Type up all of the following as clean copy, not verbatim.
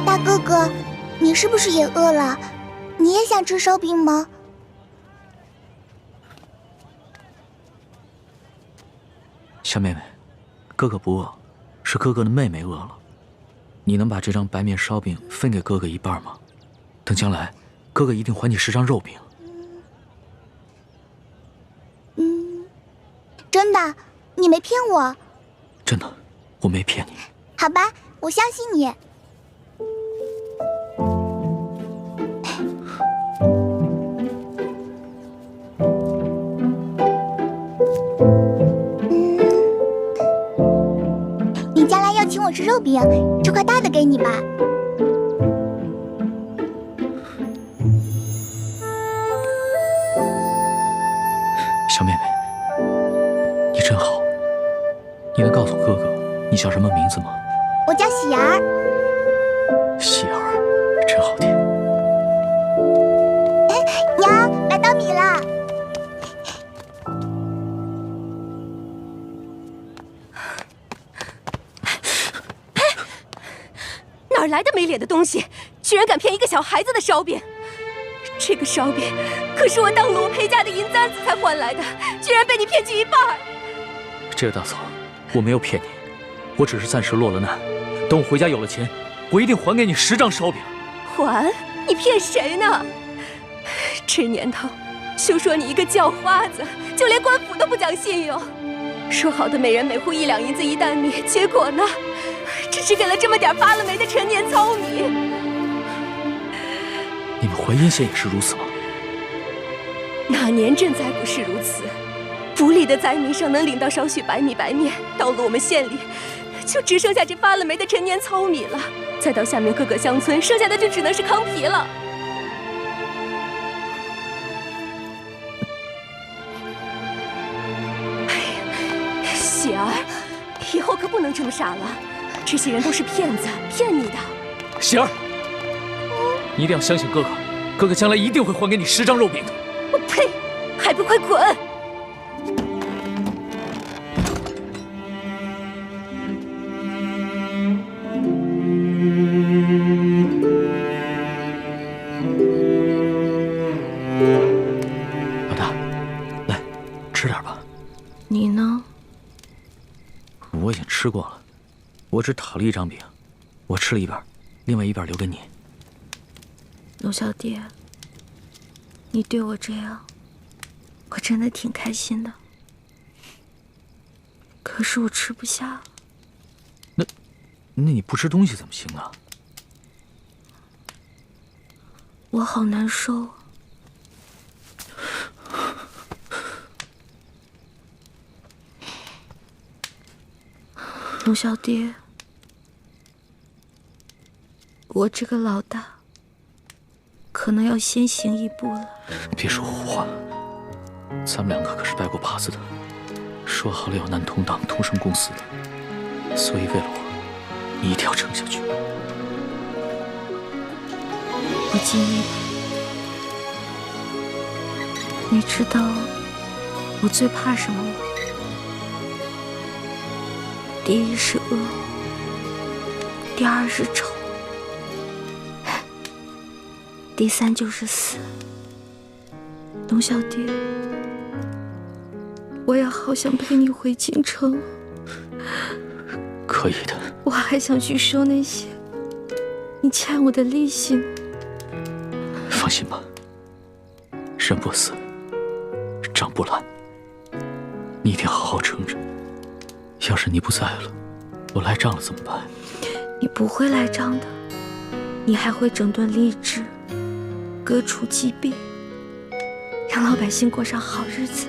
大哥哥，你是不是也饿了？你也想吃烧饼吗？小妹妹，哥哥不饿，是哥哥的妹妹饿了。你能把这张白面烧饼分给哥哥一半吗？等将来，哥哥一定还你10张肉饼。真的，你没骗我。真的，我没骗你。好吧，我相信你。你将来要请我吃肉饼，这块大的给你吧。小妹妹，你真好。你能告诉哥哥你叫什么名字吗？我叫喜儿。喜儿，真好听。娘，来当米了。哪来的没脸的东西，居然敢骗一个小孩子的烧饼！这个烧饼可是我当罗培家的银簪子才换来的，居然被你骗去一半。这个大嫂，我没有骗你，我只是暂时落了难。等我回家有了钱，我一定还给你10张烧饼。还？你骗谁呢？这年头，休说你一个叫花子，就连官府都不讲信用。说好的每人每户1两银子1担米，结果呢？只是给了这么点发了霉的陈年糙米。你们淮阴县也是如此吗？哪年赈灾不是如此？府里的灾民上能领到少许白米白面，到了我们县里，就只剩下这发了霉的陈年糙米了。再到下面各个乡村，剩下的就只能是糠皮了。哎呀，喜儿，以后可不能这么傻了。这些人都是骗子，骗你的。喜儿，你一定要相信哥哥，哥哥将来一定会还给你10张肉饼的。我呸！还不快滚！老大，来，吃点吧。你呢？我已经吃过了，我只讨了1张饼，我吃了一半，另外一半留给你。龙小弟，你对我这样，我真的挺开心的。可是我吃不下了。那你不吃东西怎么行啊？我好难受。龙小弟，我这个老大可能要先行一步了。别说胡话，咱们2个可是拜过把子的，说好了要难同党，同生共死的，所以为了我，你一定要撑下去。我尽力吧。你知道我最怕什么吗？第一是恶，第二是丑，第3就是死。龙小弟，我也好想陪你回京城。可以的。我还想去收那些你欠我的利息呢。放心吧，人不死，账不烂，你一定好好撑着。要是你不在了，我赖账了怎么办？你不会赖账的，你还会整顿吏治，革除疾病，让老百姓过上好日子。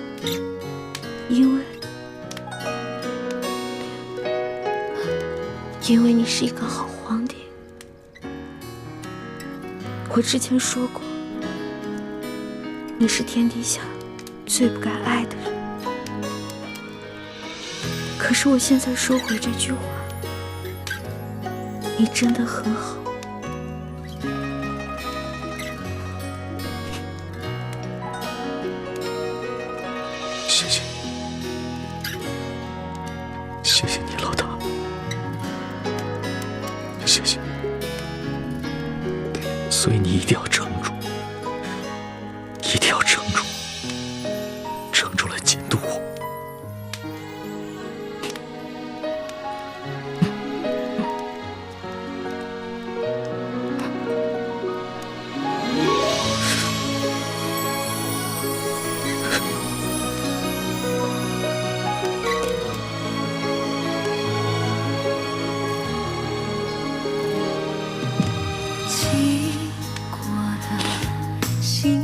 因为你是一个好皇帝。我之前说过，你是天底下最不该爱的人。可是我现在收回这句话，你真的很好。谢谢，谢谢你，老大，谢谢。所以你一定要撑住，一定要撑住，撑住来监督我。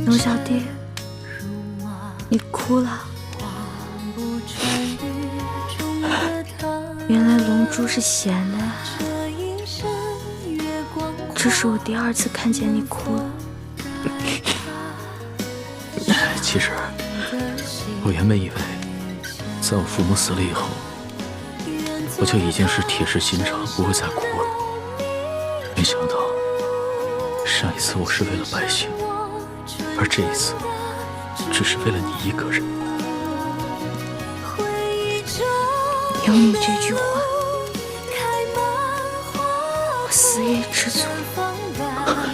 龙小弟，你哭了。原来龙珠是咸的呀。这是我第2次看见你哭了。其实，我原本以为，在我父母死了以后，我就已经是铁石心肠，不会再哭了。没想到，上一次我是为了百姓。而这一次，只是为了你一个人。有你这句话，我死也知足。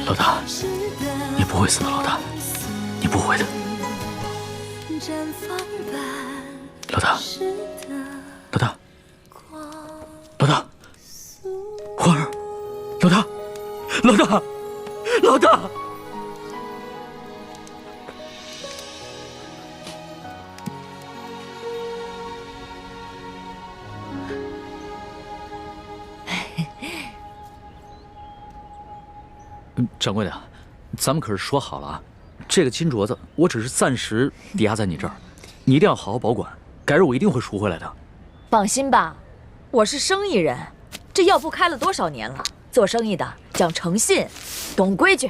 老大，你不会死的，老大，你不会的。老大，老大，老大，花儿，老大，老大，老大。掌柜的，咱们可是说好了啊，这个金镯子我只是暂时抵押在你这儿，你一定要好好保管，改日我一定会赎回来的。放心吧，我是生意人，这药铺开了多少年了，做生意的讲诚信，懂规矩。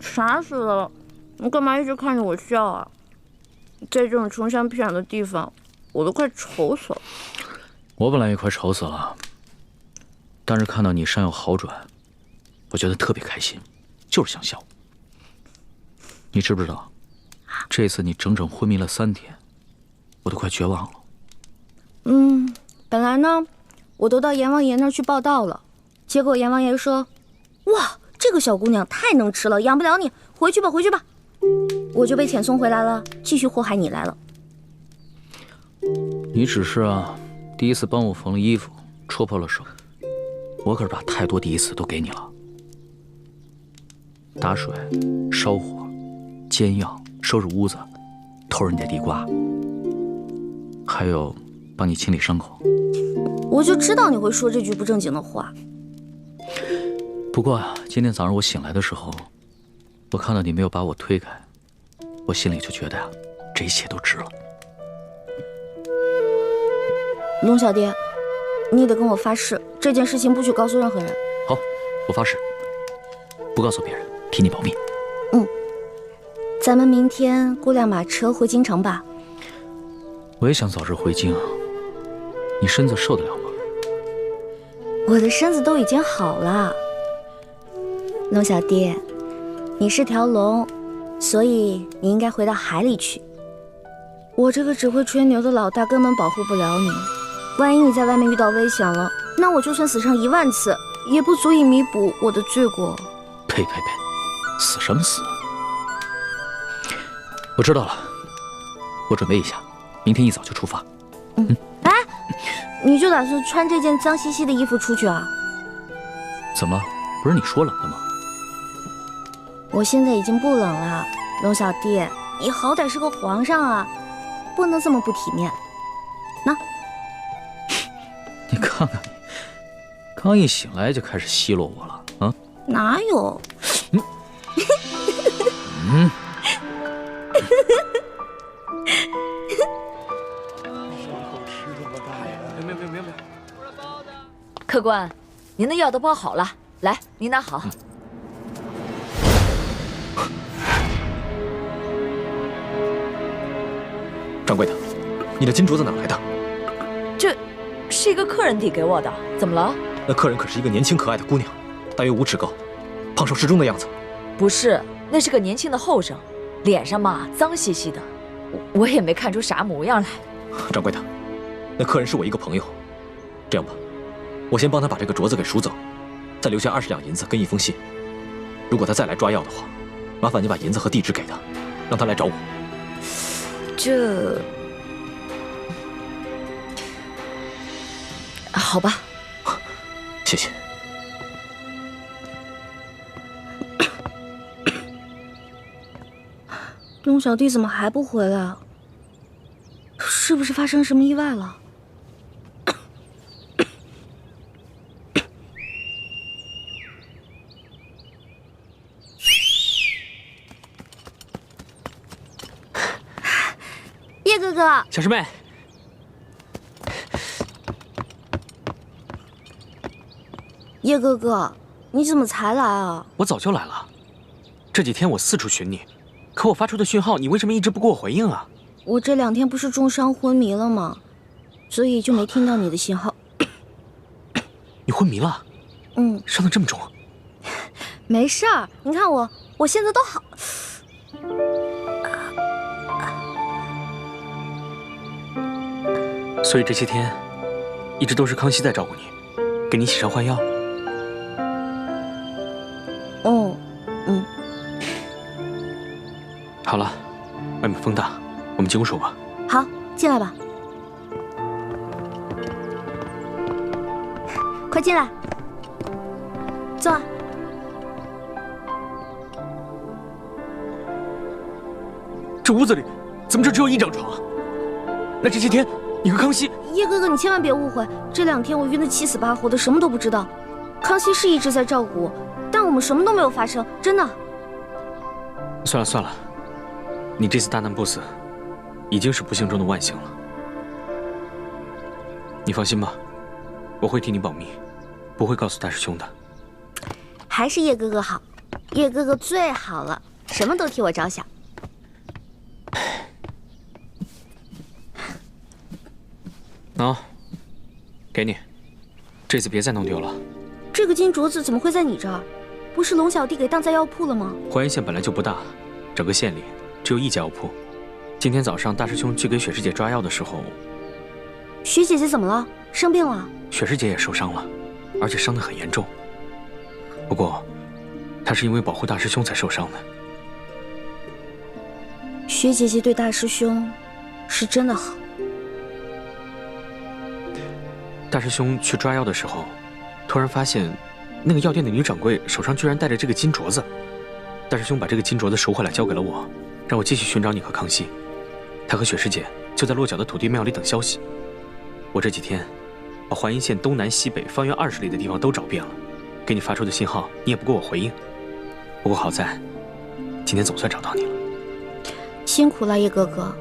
傻死了！你干嘛一直看着我笑啊？在这种穷乡僻壤的地方，我都快愁死了。我本来也快愁死了，但是看到你伤有好转，我觉得特别开心，就是想笑。你知不知道，这次你整整昏迷了3天，我都快绝望了。本来呢，我都到阎王爷那儿去报道了，结果阎王爷说：“哇，这个小姑娘太能吃了，养不了你，回去吧，回去吧。”我就被遣送回来了，继续祸害你来了。你只是第一次帮我缝了衣服，戳破了手，我可是把太多第一次都给你了。打水、烧火、煎药、收拾屋子、偷人家地瓜，还有帮你清理伤口。我就知道你会说这句不正经的话。不过今天早上我醒来的时候，我看到你没有把我推开，我心里就觉得这一切都值了。龙小爹，你得跟我发誓，这件事情不许告诉任何人。好，我发誓，不告诉别人，替你保密。咱们明天雇辆马车回京城吧。我也想早日回京，你身子受得了吗？我的身子都已经好了。龙小爹，你是条龙，所以你应该回到海里去。我这个只会吹牛的老大根本保护不了你，万一你在外面遇到危险了，那我就算死上1万次，也不足以弥补我的罪过。呸！死什么死？我知道了，我准备一下，明天一早就出发。哎，你就打算穿这件脏兮兮的衣服出去啊？怎么了？不是你说冷的吗？我现在已经不冷了，龙小弟，你好歹是个皇上啊，不能这么不体面。那，你看看你，刚一醒来就开始奚落我了啊？哪有？嗯。客官，您的药都包好了，来，您拿好。掌柜的，你的金镯子哪来的？这是一个客人递给我的，怎么了？那客人可是一个年轻可爱的姑娘，大约5尺高，胖瘦适中的样子。不是，那是个年轻的后生，脸上嘛脏兮兮的，我也没看出啥模样来。掌柜的，那客人是我一个朋友，这样吧，我先帮他把这个镯子给赎走，再留下20两银子跟一封信。如果他再来抓药的话，麻烦你把银子和地址给他，让他来找我。这，好吧。谢谢。龙小弟怎么还不回来？是不是发生什么意外了？叶哥哥，小师妹，叶哥哥，你怎么才来啊？我早就来了，这几天我四处寻你，可我发出的讯号，你为什么一直不给我回应啊？我这2天不是重伤昏迷了吗？所以就没听到你的信号。你昏迷了？嗯，伤得这么重？没事儿，你看我现在都好。所以这些天，一直都是康熙在照顾你，给你洗伤换药。哦，嗯。好了，外面风大，我们进屋说吧。好，进来吧。快进来，坐。这屋子里怎么就只有1张床？那这些天你和康熙……叶哥哥，你千万别误会，这2天我晕得七死八活的，什么都不知道。康熙是一直在照顾我，但我们什么都没有发生，真的。算了算了，你这次大难不死，已经是不幸中的万幸了。你放心吧，我会替你保密，不会告诉大师兄的。还是叶哥哥好，叶哥哥最好了，什么都替我着想。喏，给你，这次别再弄丢了。这个金镯子怎么会在你这儿？不是龙小弟给当在药铺了吗？淮阴县本来就不大，整个县里只有1家药铺。今天早上大师兄去给雪师姐抓药的时候，雪姐姐怎么了？生病了？雪师姐也受伤了，而且伤得很严重。不过，她是因为保护大师兄才受伤的。雪姐姐对大师兄是真的好。大师兄去抓药的时候，突然发现那个药店的女掌柜手上居然戴着这个金镯子。大师兄把这个金镯子赎回来交给了我，让我继续寻找你和康熙。他和雪师姐就在落脚的土地庙里等消息。我这几天把淮阴县东南西北方圆20里的地方都找遍了，给你发出的信号你也不给我回应。不过好在今天总算找到你了。辛苦了叶哥哥，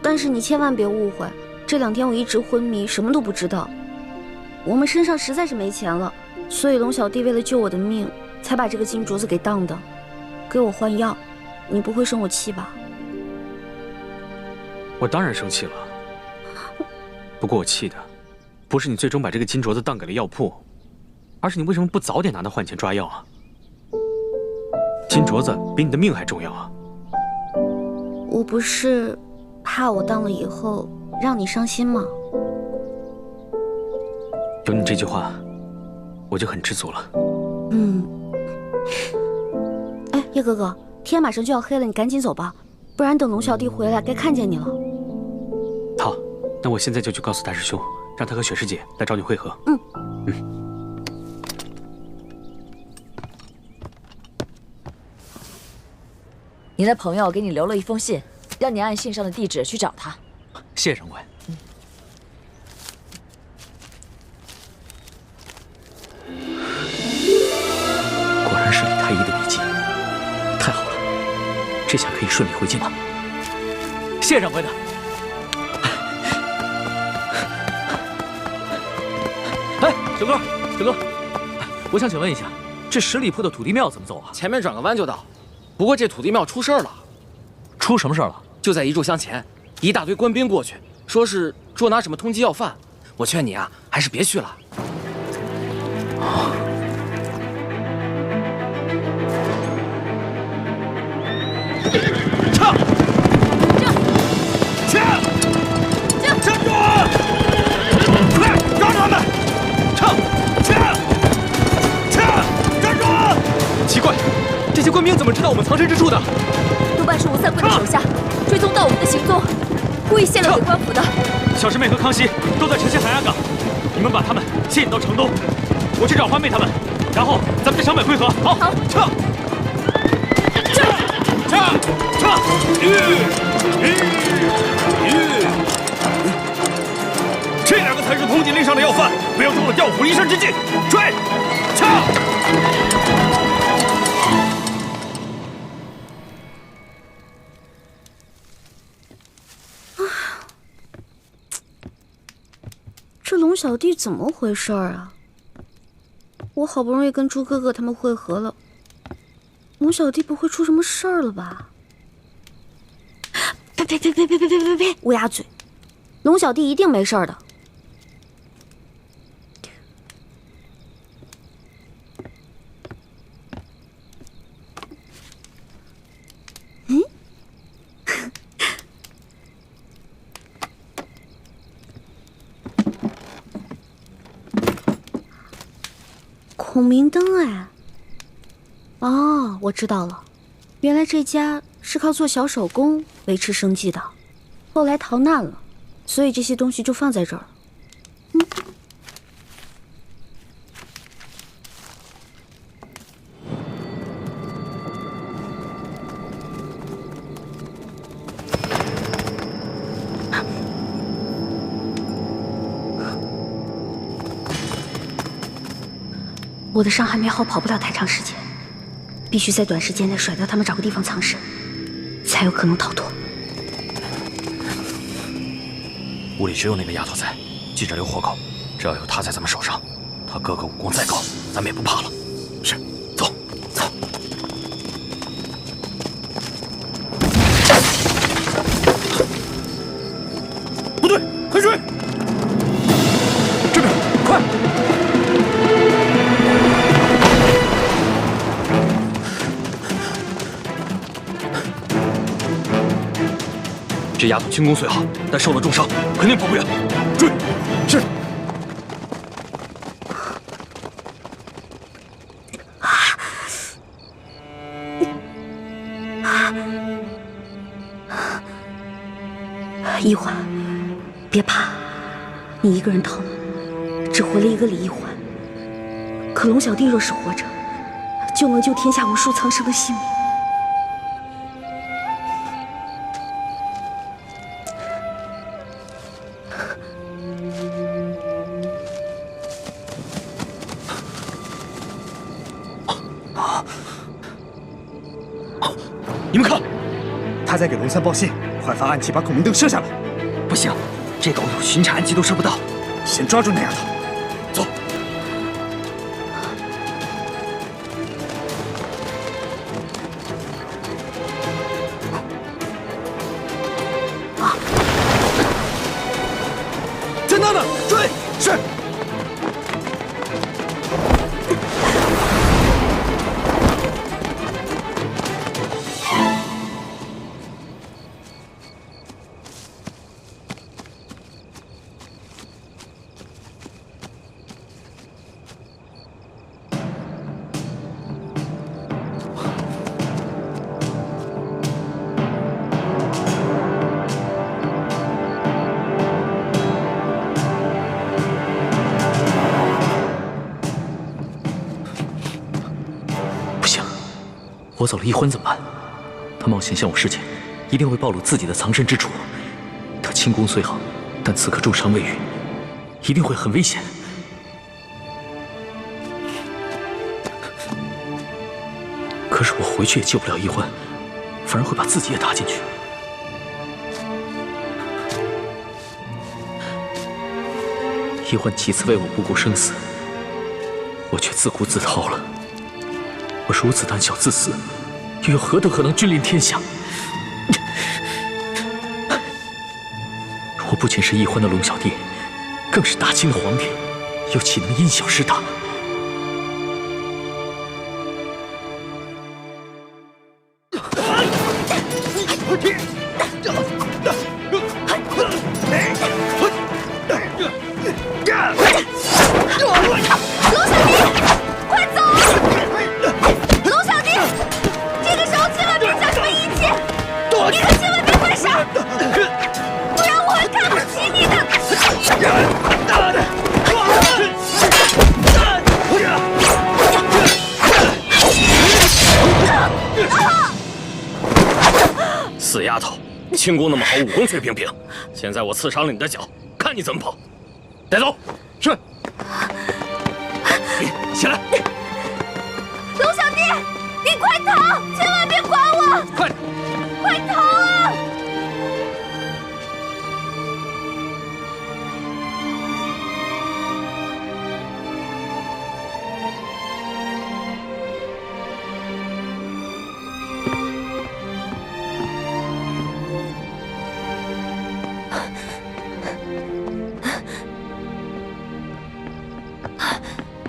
但是你千万别误会，这2天我一直昏迷，什么都不知道。我们身上实在是没钱了，所以龙小弟为了救我的命，才把这个金镯子给当的，给我换药。你不会生我气吧？我当然生气了，不过我气的不是你最终把这个金镯子当给了药铺，而是你为什么不早点拿它换钱抓药啊？金镯子比你的命还重要啊！我不是怕我当了以后让你伤心吗？有你这句话，我就很知足了。哎，叶哥哥，天马上就要黑了，你赶紧走吧，不然等龙小弟回来该看见你了。好，那我现在就去告诉大师兄，让他和雪师姐来找你会合。您的朋友给你留了一封信，让你按信上的地址去找他。谢谢掌柜。果然是李太医的笔迹，太好了，这下可以顺利回京了。谢掌柜的。哎，小哥，小哥，我想请问一下，这10里铺的土地庙怎么走啊？前面转个弯就到。不过这土地庙出事儿了。出什么事儿了？就在1炷香前，一大堆官兵过去，说是捉拿什么通缉要犯。我劝你啊，还是别去了。撤！站住！快抓住他们！站住！奇怪，这些官兵怎么知道我们藏身之处的？多半是吴三桂的手下追踪到我们的行踪，故意泄露给官府的。小师妹和康熙都在城西海岸港，你们把他们吸引到城东，我去找欢妹他们，然后咱们在城北会合。好，撤！这2个才是通缉令上的要犯，不要中了调虎离山之计。追！撤！这龙小弟怎么回事啊？我好不容易跟猪哥哥他们会合了，龙小弟不会出什么事儿了吧？呸！乌鸦嘴！龙小弟一定没事儿的。孔明灯哎！哦，我知道了，原来这家是靠做小手工维持生计的，后来逃难了，所以这些东西就放在这儿了。我的伤还没好，跑不了太长时间，必须在短时间内甩掉他们，找个地方藏身，才有可能逃脱。屋里只有那个丫头在，记着留活口，只要有她在咱们手上，她哥哥武功再高，咱们也不怕了。是，走。不对，快追！这边，快！这丫头轻功虽好，但受了重伤，肯定跑不远。追！是。一环，别怕，你一个人逃了，只回了一个李一环。可龙小弟若是活着，就能救天下无数苍生的性命。你们看，他在给龙三报信，快发暗器把孔明灯射下来。不行，这狗有巡查暗器都射不到。先抓住那丫头，走。在那呢，追！是。我走了一婚怎么办？他冒险向我示警，一定会暴露自己的藏身之处。他轻功虽好，但此刻重伤未愈，一定会很危险。可是我回去也救不了易欢，反而会把自己也搭进去。易欢几次为我不顾生死，我却自顾自逃了。我如此胆小自私，又有何德何能君临天下？我不仅是易欢的龙小弟，更是大清的皇帝，又岂能因小失大？死丫头，轻功那么好，武功却平平。现在我刺伤了你的脚，看你怎么跑！带走。是。起来。龙小弟，你快逃！千万别管我！快逃啊！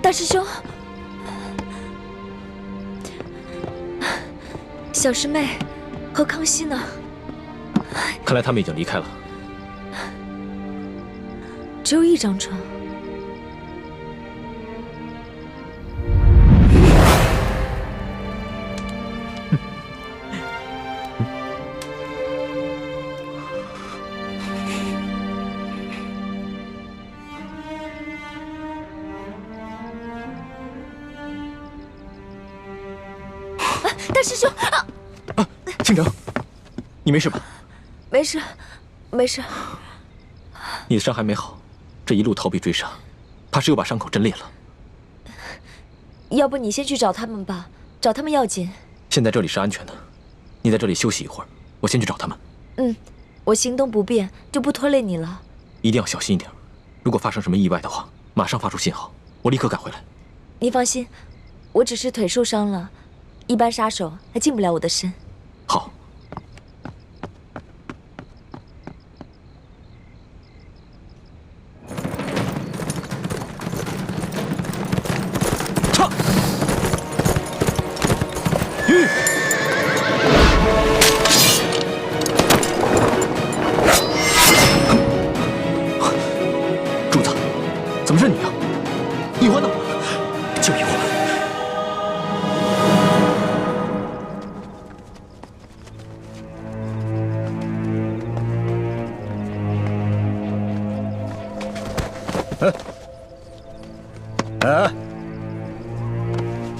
大师兄，小师妹和康熙呢？看来他们已经离开了。只有一张床。大师兄，倾城，你没事吧？没事，没事。你的伤还没好，这一路逃避追杀，怕是又把伤口震裂了。要不你先去找他们吧，找他们要紧。现在这里是安全的，你在这里休息一会儿，我先去找他们。嗯，我行动不便，就不拖累你了。一定要小心一点，如果发生什么意外的话，马上发出信号，我立刻赶回来。你放心，我只是腿受伤了，一般杀手还近不了我的身。好。唱。柱子，怎么是你啊？易欢呢？就易欢。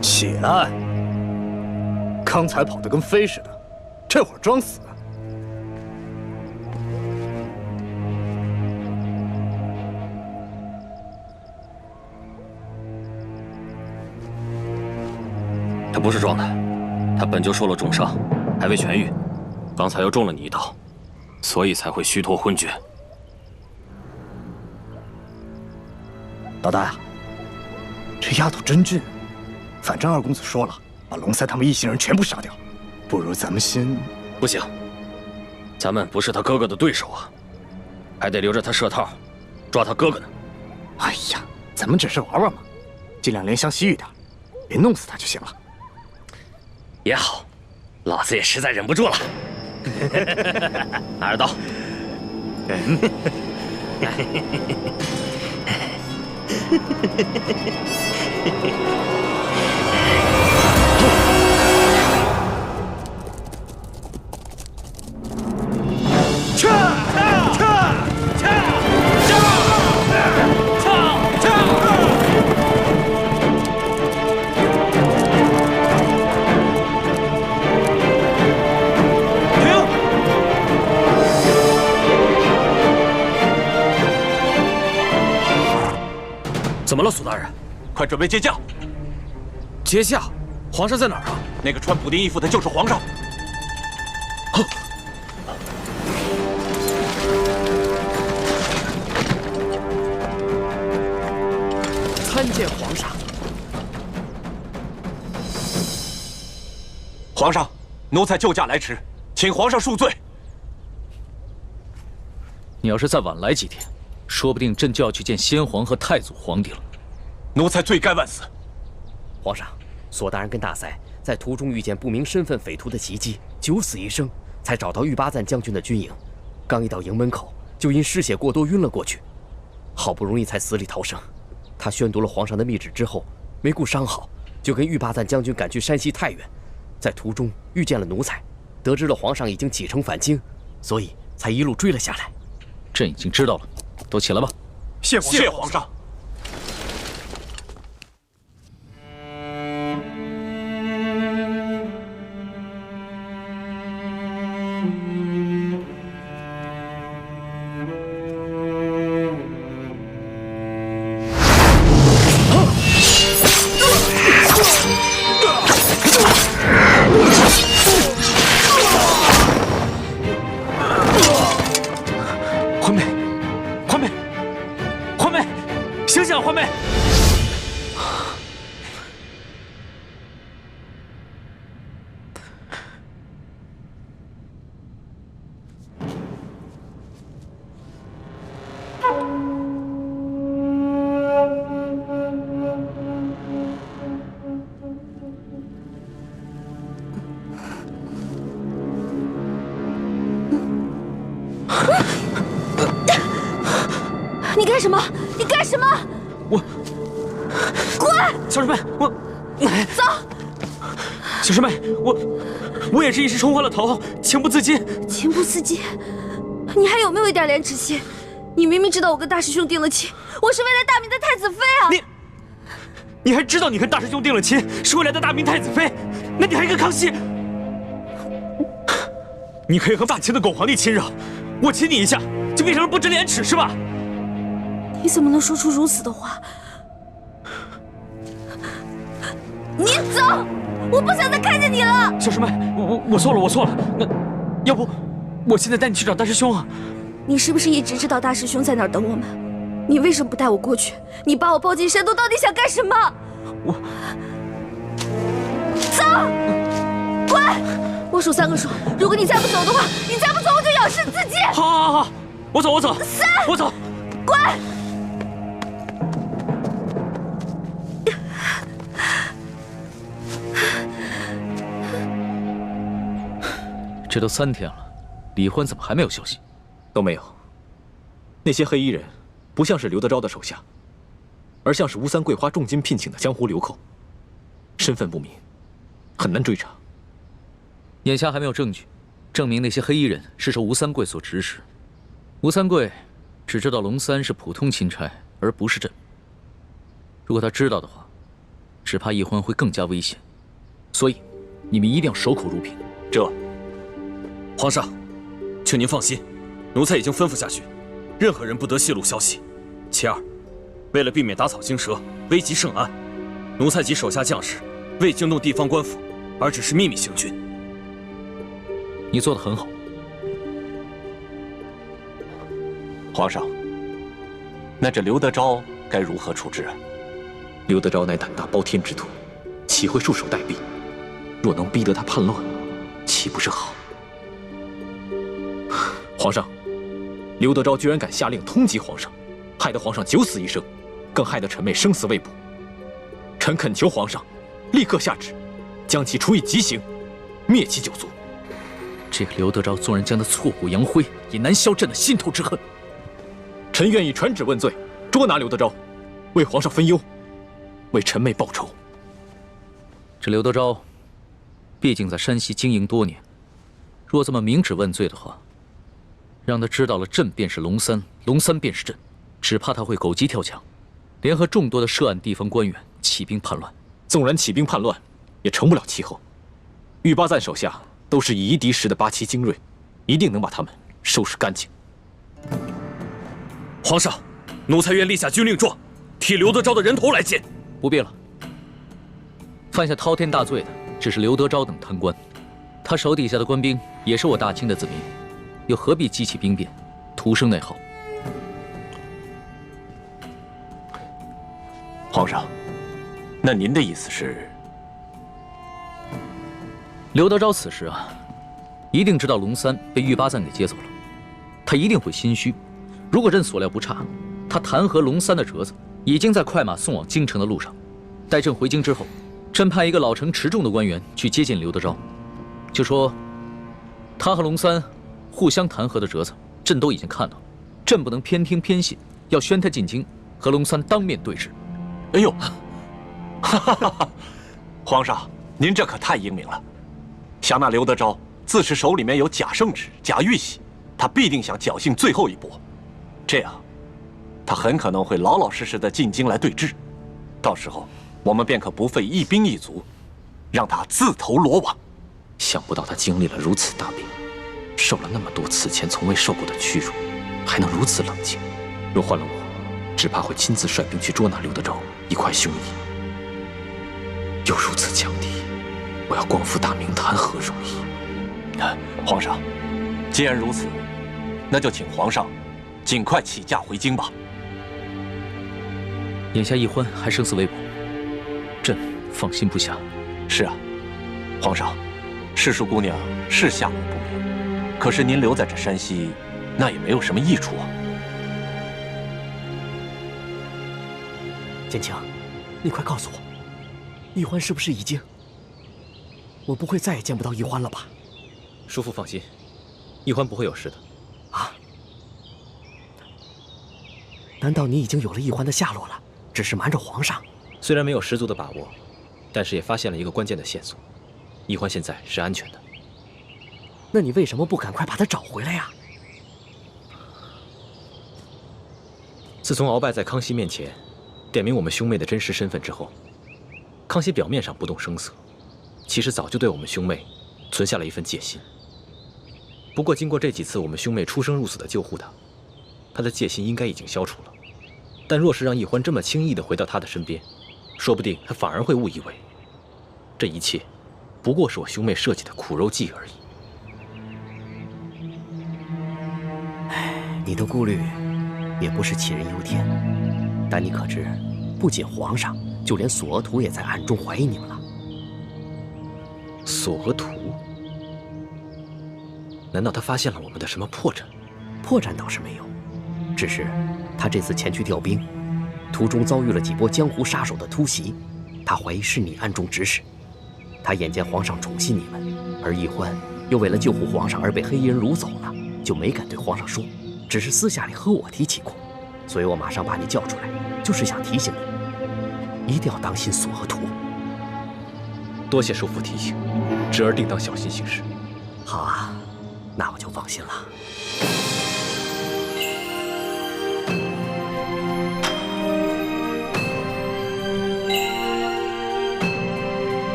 起来！刚才跑得跟飞似的，这会儿装死。他不是装的，他本就受了重伤，还未痊愈，刚才又中了你一刀，所以才会虚脱昏厥。老大呀，这丫头真俊。反正二公子说了，把龙塞他们一行人全部杀掉，不如咱们先……不行，咱们不是他哥哥的对手啊，还得留着他设套，抓他哥哥呢。哎呀，咱们只是玩玩嘛，尽量怜香惜玉点，别弄死他就行了。也好，老子也实在忍不住了。拿着刀。么了，苏大人？快准备接驾！接驾？皇上在哪儿啊？那个穿补丁衣服的就是皇上。参见皇上。皇上，奴才救驾来迟，请皇上恕罪。你要是再晚来几天，说不定朕就要去见先皇和太祖皇帝了。奴才罪该万死。皇上，索大人跟大塞在途中遇见不明身份匪徒的袭击，九死一生，才找到玉巴赞将军的军营。刚一到营门口，就因失血过多晕了过去，好不容易才死里逃生。他宣读了皇上的密旨之后，没顾伤好，就跟玉巴赞将军赶去山西太原，在途中遇见了奴才，得知了皇上已经启程返京，所以才一路追了下来。朕已经知道了，都起来吧。谢皇上。你干什么？你干什么？我滚！小师妹，我走。小师妹，我也是一时冲昏了头，情不自禁。情不自禁？你还有没有一点廉耻心？你明明知道我跟大师兄定了亲，我是未来大明的太子妃啊！你还知道你跟大师兄定了亲，是未来的大明太子妃？那你还跟康熙？你可以和大清的狗皇帝亲热，我亲你一下，就变成了不知廉耻是吧？你怎么能说出如此的话？你走！我不想再看见你了。小师妹，我错了，我错了。那要不我现在带你去找大师兄啊？你是不是一直知道大师兄在哪儿等我们？你为什么不带我过去？你把我抱进山洞，到底想干什么？走！滚！我数3个数，如果你再不走的话，你再不走我就咬死自己。好，我走。3，我走。滚！这都3天了，李欢怎么还没有消息？都没有。那些黑衣人不像是刘德昭的手下，而像是吴三桂花重金聘请的江湖流寇，身份不明，很难追查。眼下还没有证据证明那些黑衣人是受吴三桂所指使。吴三桂只知道龙三是普通钦差，而不是朕。如果他知道的话，只怕易欢会更加危险。所以，你们一定要守口如瓶。皇上，请您放心，奴才已经吩咐下去，任何人不得泄露消息。其二，为了避免打草惊蛇、危及圣安，奴才及手下将士未惊动地方官府，而只是秘密行军。你做得很好。皇上，那这刘德昭该如何处置啊？刘德昭乃胆大包天之徒，岂会束手待毙？若能逼得他叛乱，岂不是好？皇上，刘德昭居然敢下令通缉皇上，害得皇上九死一生，更害得臣妹生死未卜。臣恳求皇上立刻下旨，将其处以极刑，灭其九族。这个刘德昭纵然将他挫骨扬灰，也难消朕的心头之恨。臣愿意传旨问罪，捉拿刘德昭，为皇上分忧，为臣妹报仇。这刘德昭，毕竟在山西经营多年，若这么明旨问罪的话，让他知道了朕便是龙三，龙三便是朕，只怕他会狗急跳墙，联合众多的涉案地方官员起兵叛乱。纵然起兵叛乱，也成不了气候。玉巴赞手下都是以夷敌十的8旗精锐，一定能把他们收拾干净。皇上，奴才愿立下军令状，替刘德昭的人头来见。不必了。犯下滔天大罪的只是刘德昭等贪官，他手底下的官兵也是我大清的子民，又何必激起兵变，徒生内耗？皇上，那您的意思是？刘德昭此时啊，一定知道龙三被玉八赞给接走了，他一定会心虚。如果朕所料不差，他弹劾龙三的折子已经在快马送往京城的路上。待朕回京之后，朕派一个老成持重的官员去接见刘德昭，就说他和龙三互相弹劾的折子，朕都已经看到了，朕不能偏听偏信，要宣他进京，和龙三当面对质。哎呦，哈哈哈！皇上，您这可太英明了。想那刘德昭自是手里面有假圣旨、假玉玺，他必定想侥幸最后一搏，这样，他很可能会老老实实的进京来对质，到时候我们便可不费一兵一卒，让他自投罗网。想不到他经历了如此大病，受了那么多此前从未受过的屈辱，还能如此冷静。若换了我，只怕会亲自率兵去捉拿刘德昭，一块凶夷。又如此强敌，我要光复大明，谈何容易？皇上，既然如此，那就请皇上尽快起驾回京吧。眼下奕欢还生死未卜，朕放心不下。是啊，皇上，世淑姑娘是下落不明，可是您留在这山西，那也没有什么益处啊。建清，你快告诉我，奕欢是不是已经……我不会再也见不到奕欢了吧？叔父放心，奕欢不会有事的。啊？难道你已经有了奕欢的下落了，只是瞒着皇上？虽然没有十足的把握，但是也发现了一个关键的线索，奕欢现在是安全的。那你为什么不赶快把他找回来呀？自从鳌拜在康熙面前点明我们兄妹的真实身份之后，康熙表面上不动声色，其实早就对我们兄妹存下了一份戒心。不过经过这几次我们兄妹出生入死的救护他的戒心应该已经消除了。但若是让奕欢这么轻易地回到他的身边，说不定他反而会误以为这一切不过是我兄妹设计的苦肉计而已。你的顾虑也不是杞人忧天，但你可知，不仅皇上，就连索额图也在暗中怀疑你们了。索额图？难道他发现了我们的什么破绽？破绽倒是没有，只是他这次前去调兵，途中遭遇了几波江湖杀手的突袭，他怀疑是你暗中指使。他眼见皇上宠信你们，而奕欢又为了救护皇上而被黑衣人掳走了，就没敢对皇上说，只是私下里和我提起过。所以我马上把你叫出来，就是想提醒你，一定要当心索额图。多谢叔父提醒，侄儿定当小心行事。好啊，那我就放心了。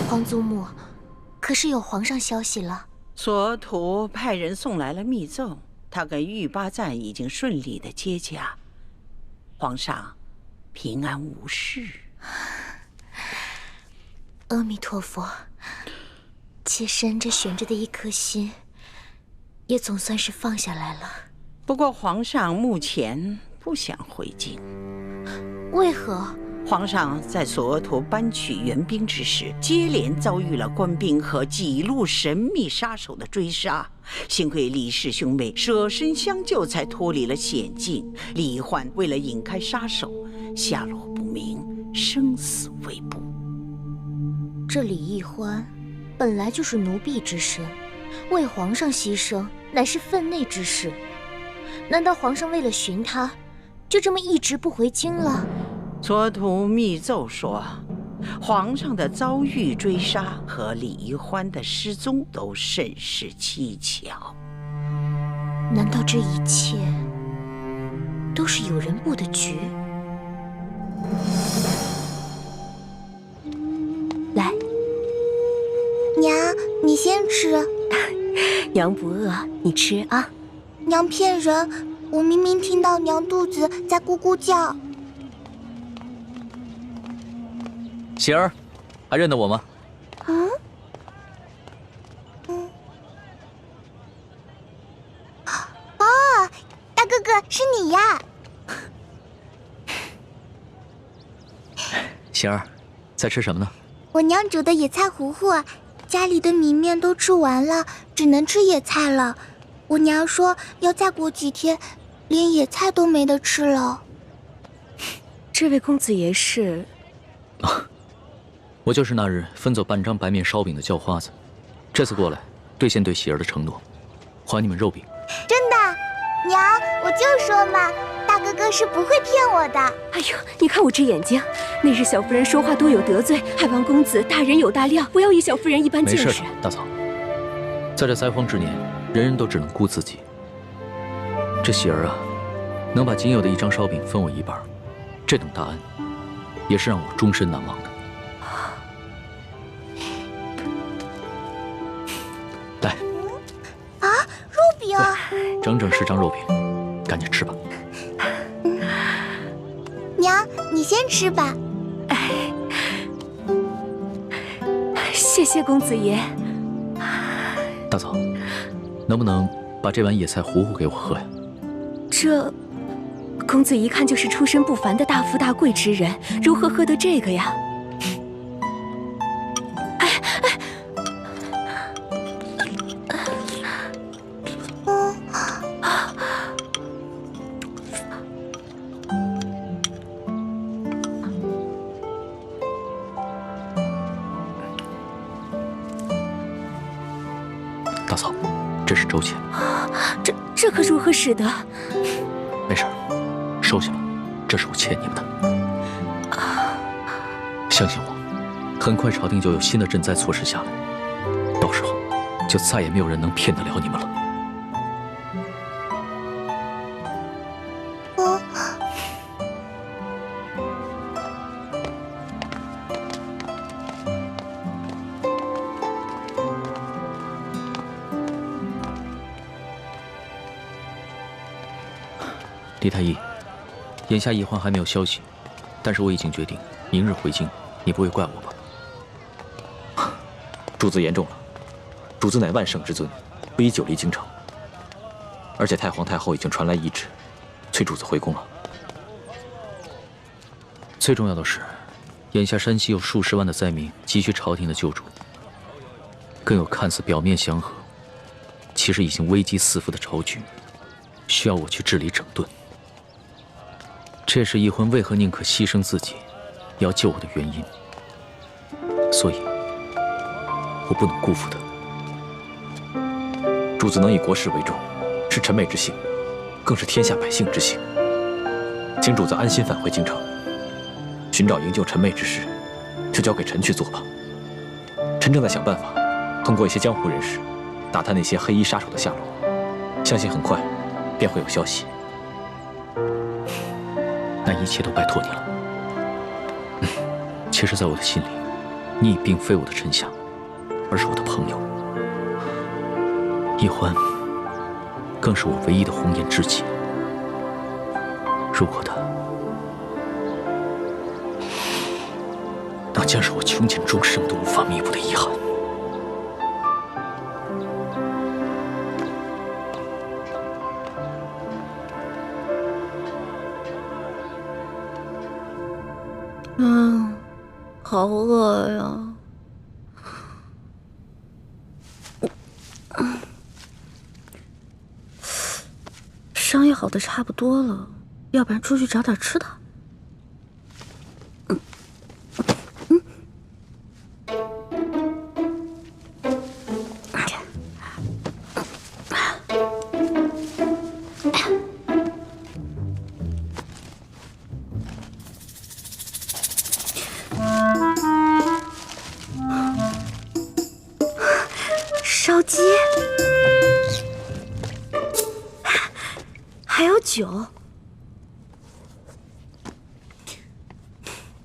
皇祖母，可是有皇上消息了。索额图派人送来了密奏，他跟玉八赞已经顺利的接驾，皇上平安无事。阿弥陀佛，妾身这悬着的一颗心，也总算是放下来了。不过皇上目前不想回京。为何？皇上在索额图搬取援兵之时，接连遭遇了官兵和几路神秘杀手的追杀，幸亏李氏兄妹舍身相救，才脱离了险境。李焕为了引开杀手，下落不明，生死未卜。这李奕欢本来就是奴婢之身，为皇上牺牲乃是分内之事。难道皇上为了寻他，就这么一直不回京了？索额图密奏说，皇上的遭遇追杀和李奕欢的失踪都甚是蹊跷。难道这一切都是有人布的局？来，娘，你先吃。娘不饿，你吃啊。娘骗人，我明明听到娘肚子在咕咕叫。喜儿，还认得我吗？哦，大哥哥是你呀！喜儿，在吃什么呢？我娘煮的野菜糊糊，家里的米面都吃完了，只能吃野菜了。我娘说要再过几天，连野菜都没得吃了。这位公子爷是？我就是那日分走半张白面烧饼的叫花子，这次过来兑现对喜儿的承诺，还你们肉饼。真的，娘，我就说嘛，大哥哥是不会骗我的。哎呦，你看我这眼睛，那日小夫人说话多有得罪，还望公子大人有大量，不要以小夫人一般见识。没事的，大嫂，在这灾荒之年，人人都只能顾自己。这喜儿啊，能把仅有的一张烧饼分我一半，这等大恩，也是让我终身难忘的。来，啊，肉饼，整整10张肉饼，赶紧吃吧。娘，你先吃吧。谢谢公子爷。大嫂，能不能把这碗野菜糊糊给我喝呀？这公子一看就是出身不凡的大富大贵之人，如何喝得这个呀？大嫂，这是周钱。这可如何使得？没事，收下吧，这是我欠你们的。相信我，很快朝廷就有新的赈灾措施下来，到时候就再也没有人能骗得了你们了。李太医，眼下医患还没有消息，但是我已经决定明日回京，你不会怪我吧？主子言重了，主子乃万圣之尊，不宜久离京城。而且太皇太后已经传来懿旨，催主子回宫了。最重要的是，眼下山西有数十万的灾民急需朝廷的救助，更有看似表面祥和，其实已经危机四伏的朝局，需要我去治理整顿。这也是义婚为何宁可牺牲自己，也要救我的原因。所以，我不能辜负他。主子能以国事为重，是臣妹之幸，更是天下百姓之幸。请主子安心返回京城，寻找营救臣妹之事，就交给臣去做吧。臣正在想办法，通过一些江湖人士，打探那些黑衣杀手的下落，相信很快便会有消息。那一切都拜托你了。其实，在我的心里，你已并非我的臣下，而是我的朋友。易欢更是我唯一的红颜知己。如果他那将是我穷尽终生都无法弥补的遗憾。好饿呀！伤也好的差不多了，要不然出去找点吃的。烧鸡，还有酒，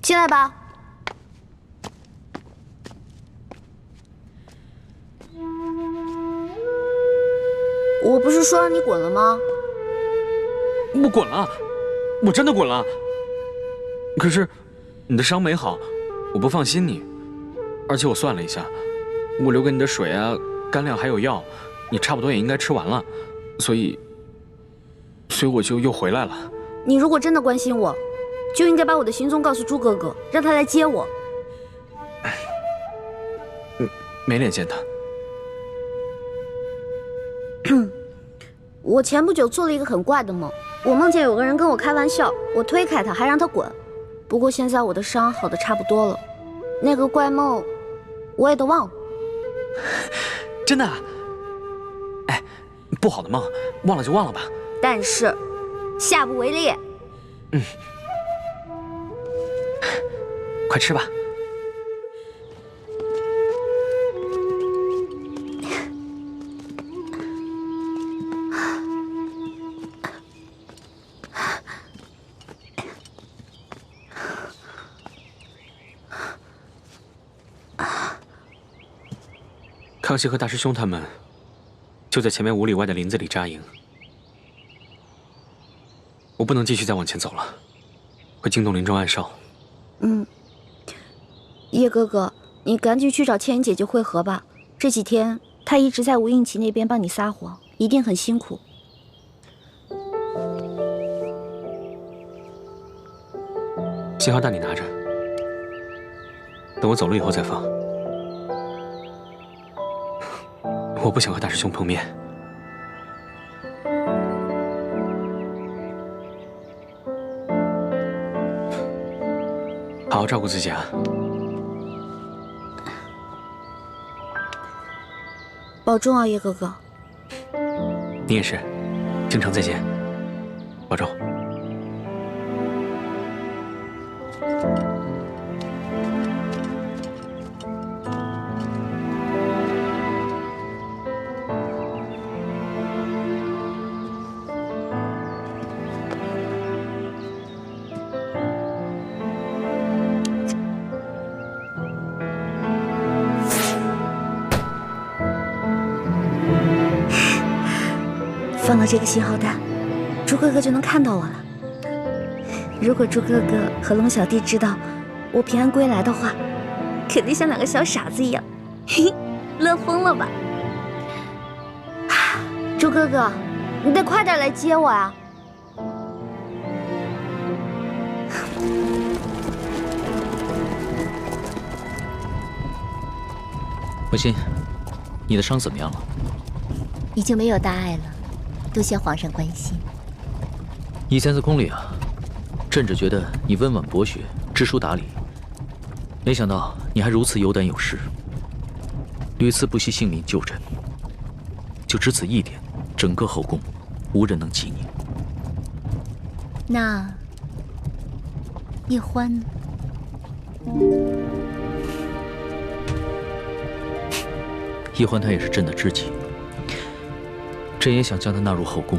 进来吧。我不是说让你滚了吗？我滚了，我真的滚了。可是你的伤没好，我不放心你。而且我算了一下，我留给你的水啊、干粮还有药，你差不多也应该吃完了，所以我就又回来了。你如果真的关心我，就应该把我的行踪告诉朱哥哥，让他来接我。没脸见他。我前不久做了一个很怪的梦，我梦见有个人跟我开玩笑，我推开他，还让他滚。不过现在我的伤好的差不多了，那个怪梦我也都忘了。真的啊？哎，不好的梦，忘了就忘了吧。但是下不为例。快吃吧。康熙和大师兄他们就在前面5里外的林子里扎营，我不能继续再往前走了，会惊动林中暗哨。叶哥哥，你赶紧去找倩影姐姐会合吧。这几天她一直在吴应奇那边帮你撒谎，一定很辛苦。信号弹你拿着，等我走了以后再放。我不想和大师兄碰面。好好照顾自己啊。保重啊，叶哥哥。你也是，京城再见，保重。放了这个信号弹，朱哥哥就能看到我了。如果朱哥哥和龙小弟知道我平安归来的话，肯定像两个小傻子一样，嘿嘿，乐疯了吧？朱哥哥，你得快点来接我啊！文心，你的伤怎么样了？已经没有大碍了，多谢皇上关心。以前在宫里啊，朕只觉得你温婉博学，知书达理，没想到你还如此有胆有识，屡次不惜性命救朕。就只此一点，整个后宫无人能及你。那叶欢呢？叶欢他也是朕的知己，朕也想将他纳入后宫，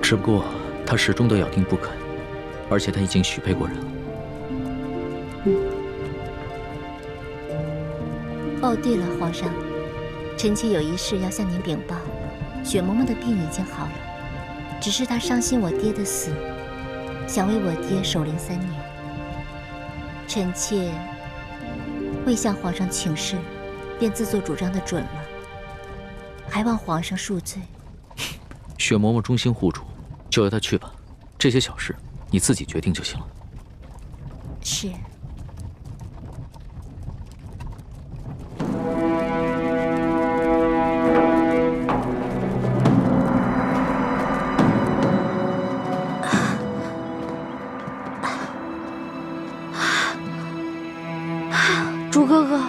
只不过他始终都咬定不肯，而且他已经许配过人了。哦，对了，皇上，臣妾有一事要向您禀报。雪嬷嬷的病已经好了，只是她伤心我爹的死，想为我爹守灵3年。臣妾未向皇上请示，便自作主张的准了，还望皇上恕罪。雪嬷嬷忠心护主，就由她去吧。这些小事你自己决定就行了。是。朱哥哥。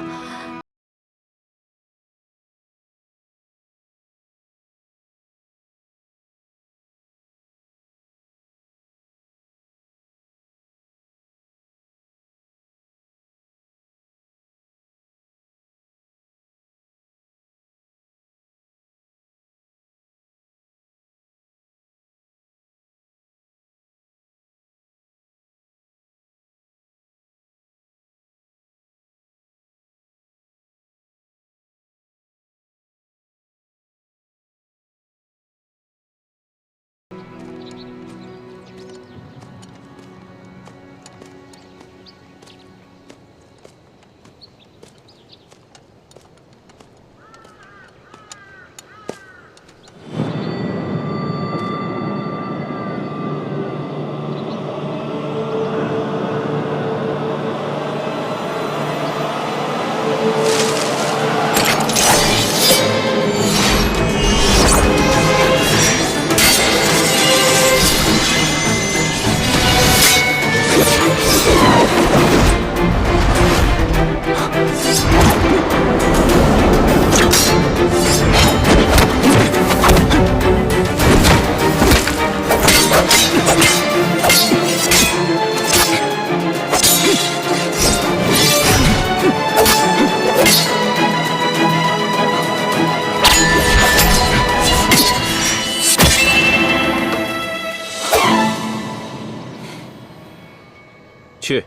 去，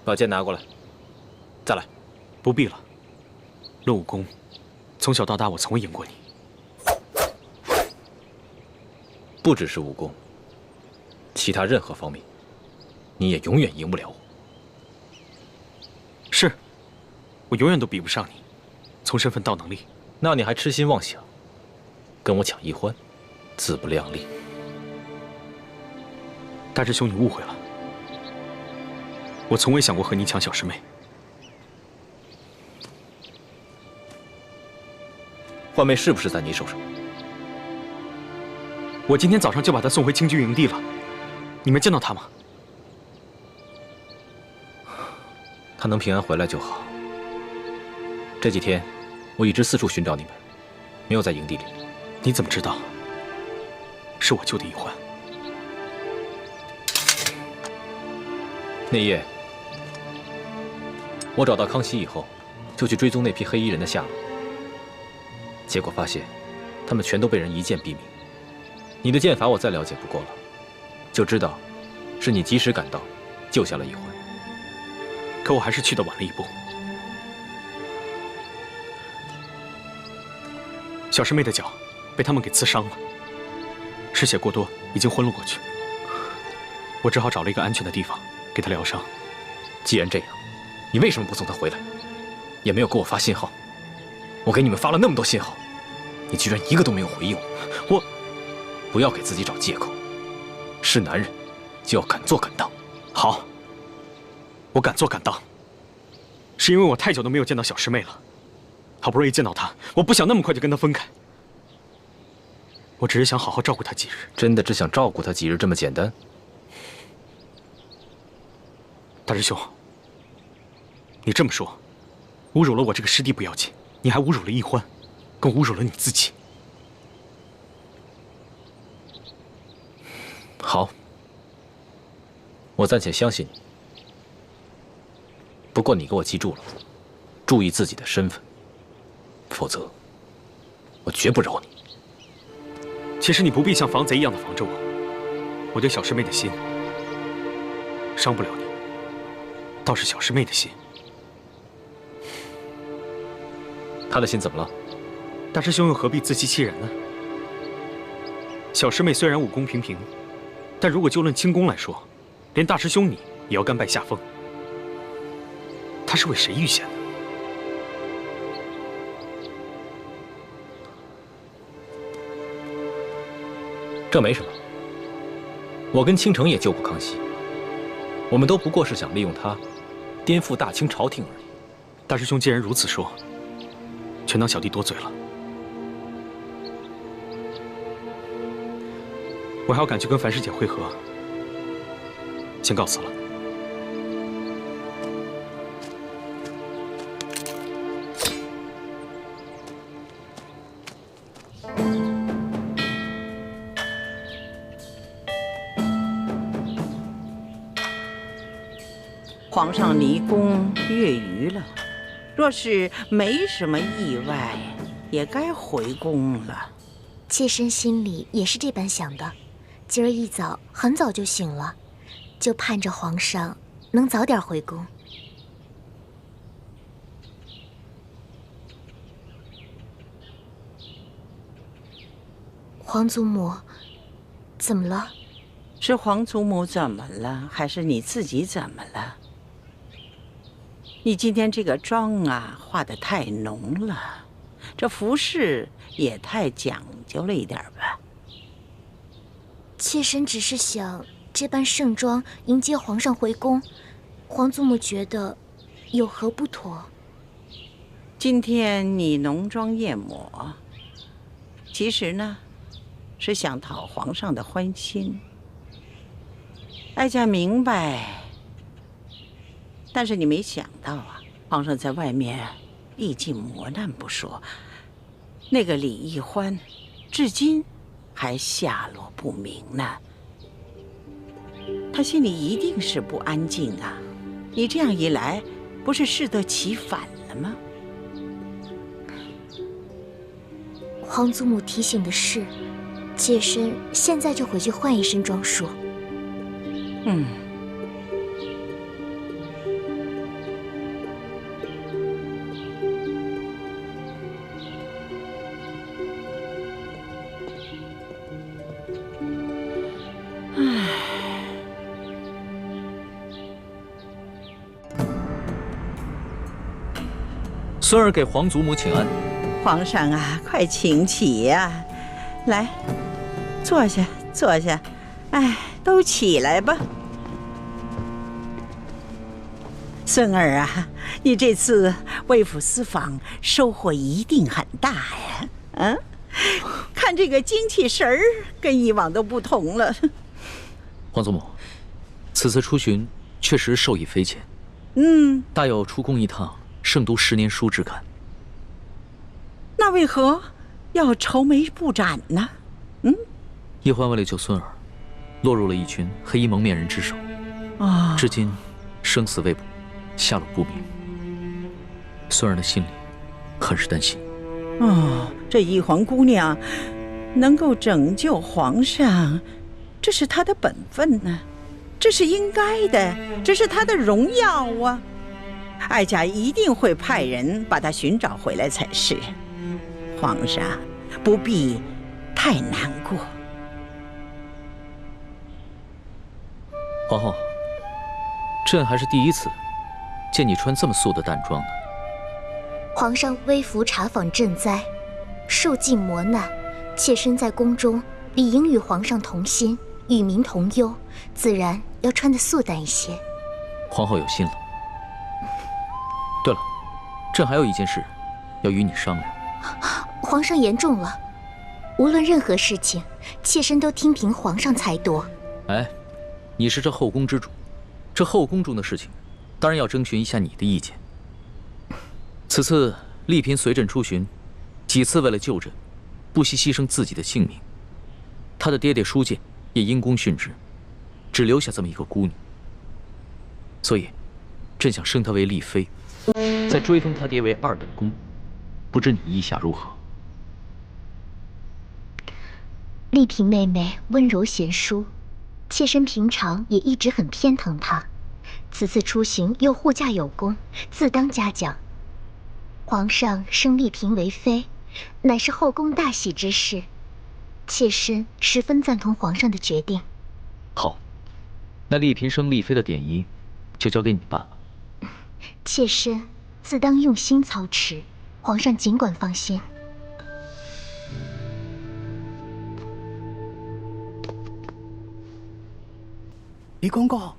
把剑拿过来。再来。不必了。论武功，从小到大我从未赢过你。不只是武功，其他任何方面，你也永远赢不了我。是，我永远都比不上你，从身份到能力。那你还痴心妄想，跟我抢一欢，自不量力。大师兄，你误会了，我从未想过和你抢小师妹。幻妹是不是在你手上？我今天早上就把她送回清军营地了，你没见到她吗？她能平安回来就好。这几天，我一直四处寻找你们，没有在营地里。你怎么知道？是我救的一欢。那夜，我找到康熙以后，就去追踪那批黑衣人的下落。结果发现，他们全都被人一剑毙命。你的剑法我再了解不过了，就知道是你及时赶到，救下了一欢。可我还是去得晚了一步。小师妹的脚被他们给刺伤了，失血过多，已经昏了过去。我只好找了一个安全的地方给她疗伤。既然这样，你为什么不送她回来？也没有给我发信号。我给你们发了那么多信号，你居然一个都没有回应我。不要给自己找借口。是男人，就要敢做敢当。好，我敢做敢当，是因为我太久都没有见到小师妹了。好不容易见到她，我不想那么快就跟她分开。我只是想好好照顾她几日。真的只想照顾她几日这么简单？大师兄，你这么说，侮辱了我这个师弟不要紧，你还侮辱了一欢，更侮辱了你自己。好，我暂且相信你。不过你给我记住了，注意自己的身份，否则我绝不饶你。其实你不必像防贼一样的防着我，我对小师妹的心伤不了你，倒是小师妹的心。她的心怎么了？大师兄又何必自欺欺人呢？小师妹虽然武功平平，但如果就论轻功来说，连大师兄你也要甘拜下风。她是为谁预先的？这没什么。我跟倾城也救过康熙，我们都不过是想利用他，颠覆大清朝廷而已。大师兄既然如此说，全当小弟多嘴了。我还要赶去跟樊师姐会合，先告辞了。皇上离宫月余了，若是没什么意外，也该回宫了。妾身心里也是这般想的，今儿一早很早就醒了，就盼着皇上能早点回宫。皇祖母，怎么了？是皇祖母怎么了，还是你自己怎么了？你今天这个妆啊，化得太浓了，这服饰也太讲究了一点吧？妾身只是想这般盛装迎接皇上回宫，皇祖母觉得有何不妥？今天你浓妆艳抹，其实呢，是想讨皇上的欢心。哀家明白。但是你没想到啊，皇上在外面历尽磨难不说，那个李易欢，至今还下落不明呢。他心里一定是不安静啊！你这样一来，不是适得其反了吗？皇祖母提醒的是，妾身现在就回去换一身装束。孙儿给皇祖母请安。皇上啊，快请起呀！来，坐下，坐下。哎，都起来吧。孙儿啊，你这次为府私访收获一定很大呀！嗯，看这个精气神儿，跟以往都不同了。皇祖母，此次出巡确实受益匪浅。大有出宫一趟，胜读10年书之感。那为何要愁眉不展呢？叶欢为了救孙儿，落入了一群黑衣蒙面人之手，至今生死未卜，下落不明。孙儿的心里很是担心。这一皇姑娘能够拯救皇上，这是她的本分呢，这是应该的，这是她的荣耀啊！哀家一定会派人把她寻找回来才是。皇上不必太难过。皇后，朕还是第一次见你穿这么素的淡妆呢。皇上微服查访赈灾，受尽磨难，妾身在宫中理应与皇上同心，与民同忧，自然要穿得素淡一些。皇后有心了。对了，朕还有一件事要与你商量。皇上言重了，无论任何事情，妾身都听凭皇上裁夺。哎，你是这后宫之主，这后宫中的事情，当然要征询一下你的意见。此次丽嫔随朕出巡，几次为了救朕，不惜牺牲自己的性命。她的爹爹舒建也因公殉职，只留下这么一个孤女。所以，朕想升她为丽妃，再追封她爹为2等公，不知你意下如何？丽嫔妹妹温柔贤淑，妾身平常也一直很偏疼她。此次出行又护驾有功，自当嘉奖。皇上升丽嫔为妃，乃是后宫大喜之事，妾身十分赞同皇上的决定。好，那丽嫔升丽妃的典仪就交给你办了。妾身自当用心操持，皇上尽管放心。李公公，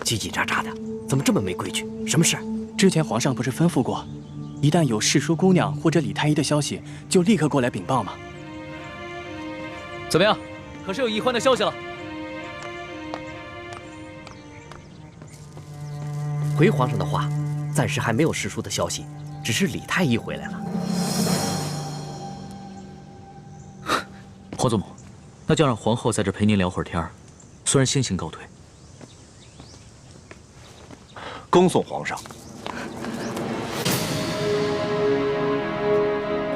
叽叽喳喳的，怎么这么没规矩？什么事？之前皇上不是吩咐过，一旦有世淑姑娘或者李太医的消息，就立刻过来禀报吗？怎么样？可是有易欢的消息了？回皇上的话，暂时还没有世淑的消息，只是李太医回来了。皇祖母，那就让皇后在这陪您聊会儿天儿，虽然先行告退。恭送皇上。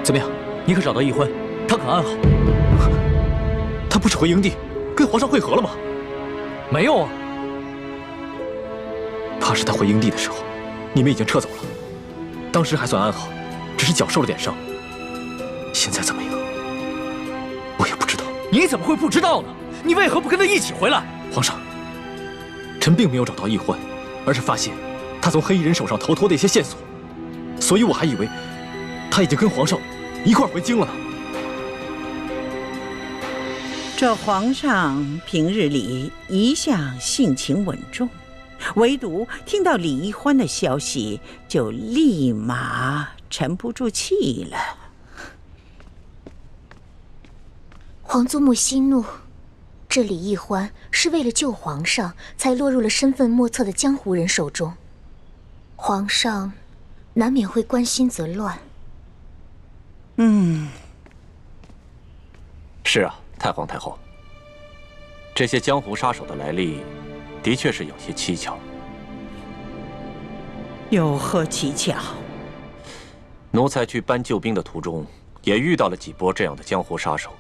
怎么样？你可找到易欢？他可安好？他不是回营地跟皇上会合了吗？没有啊。怕是他回营地的时候，你们已经撤走了。当时还算安好，只是脚受了点伤。现在怎么样，我也不知道。你怎么会不知道呢？你为何不跟他一起回来？皇上，臣并没有找到易欢，而是发现他从黑衣人手上逃脱的一些线索，所以我还以为他已经跟皇上一块回京了呢。这皇上平日里一向性情稳重，唯独听到李易欢的消息，就立马沉不住气了。皇祖母息怒，这李易欢是为了救皇上，才落入了身份莫测的江湖人手中。皇上难免会关心则乱。是啊，太皇太后，这些江湖杀手的来历，的确是有些蹊跷。有何蹊跷？奴才去搬救兵的途中，也遇到了几波这样的江湖杀手，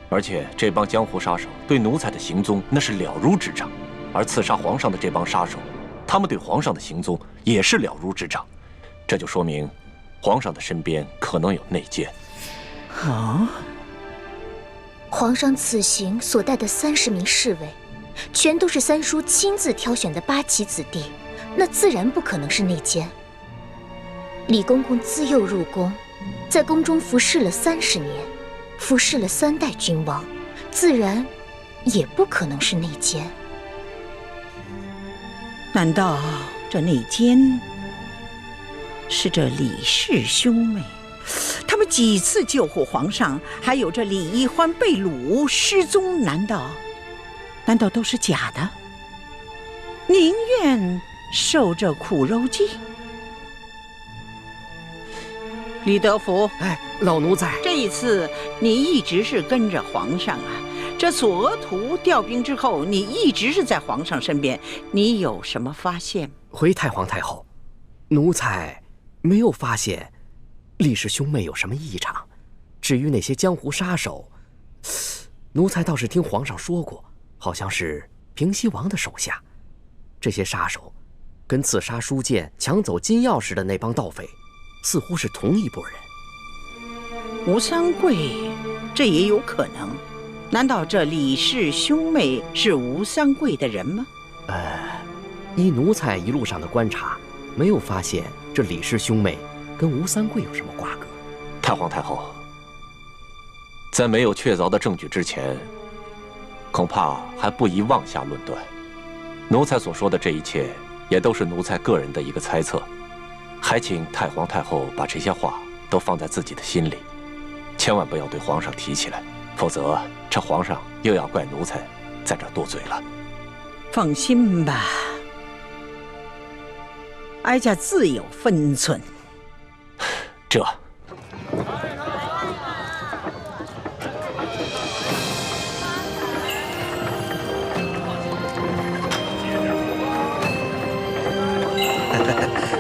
而且这帮江湖杀手对奴才的行踪那是了如指掌，而刺杀皇上的这帮杀手，他们对皇上的行踪也是了如指掌，这就说明皇上的身边可能有内奸。啊！皇上此行所带的30名侍卫，全都是三叔亲自挑选的8旗子弟，那自然不可能是内奸。李公公自幼入宫，在宫中服侍了30年，服侍了3代君王，自然也不可能是内奸。难道这内奸是这李氏兄妹？他们几次救护皇上，还有这李易欢被掳失踪，难道都是假的？宁愿受这苦肉计？李德福，哎，老奴才，这一次你一直是跟着皇上啊。这索额图调兵之后，你一直是在皇上身边，你有什么发现？回太皇太后，奴才没有发现李氏兄妹有什么异常。至于那些江湖杀手，奴才倒是听皇上说过，好像是平西王的手下。这些杀手跟刺杀书剑、抢走金钥匙的那帮盗匪，似乎是同一拨人。吴三桂，这也有可能。难道这李氏兄妹是吴三桂的人吗？依奴才一路上的观察，没有发现这李氏兄妹跟吴三桂有什么瓜葛。太皇太后，在没有确凿的证据之前，恐怕还不宜妄下论断。奴才所说的这一切，也都是奴才个人的一个猜测，还请太皇太后把这些话都放在自己的心里，千万不要对皇上提起来，否则这皇上又要怪奴才在这多嘴了。放心吧，哀家自有分寸。这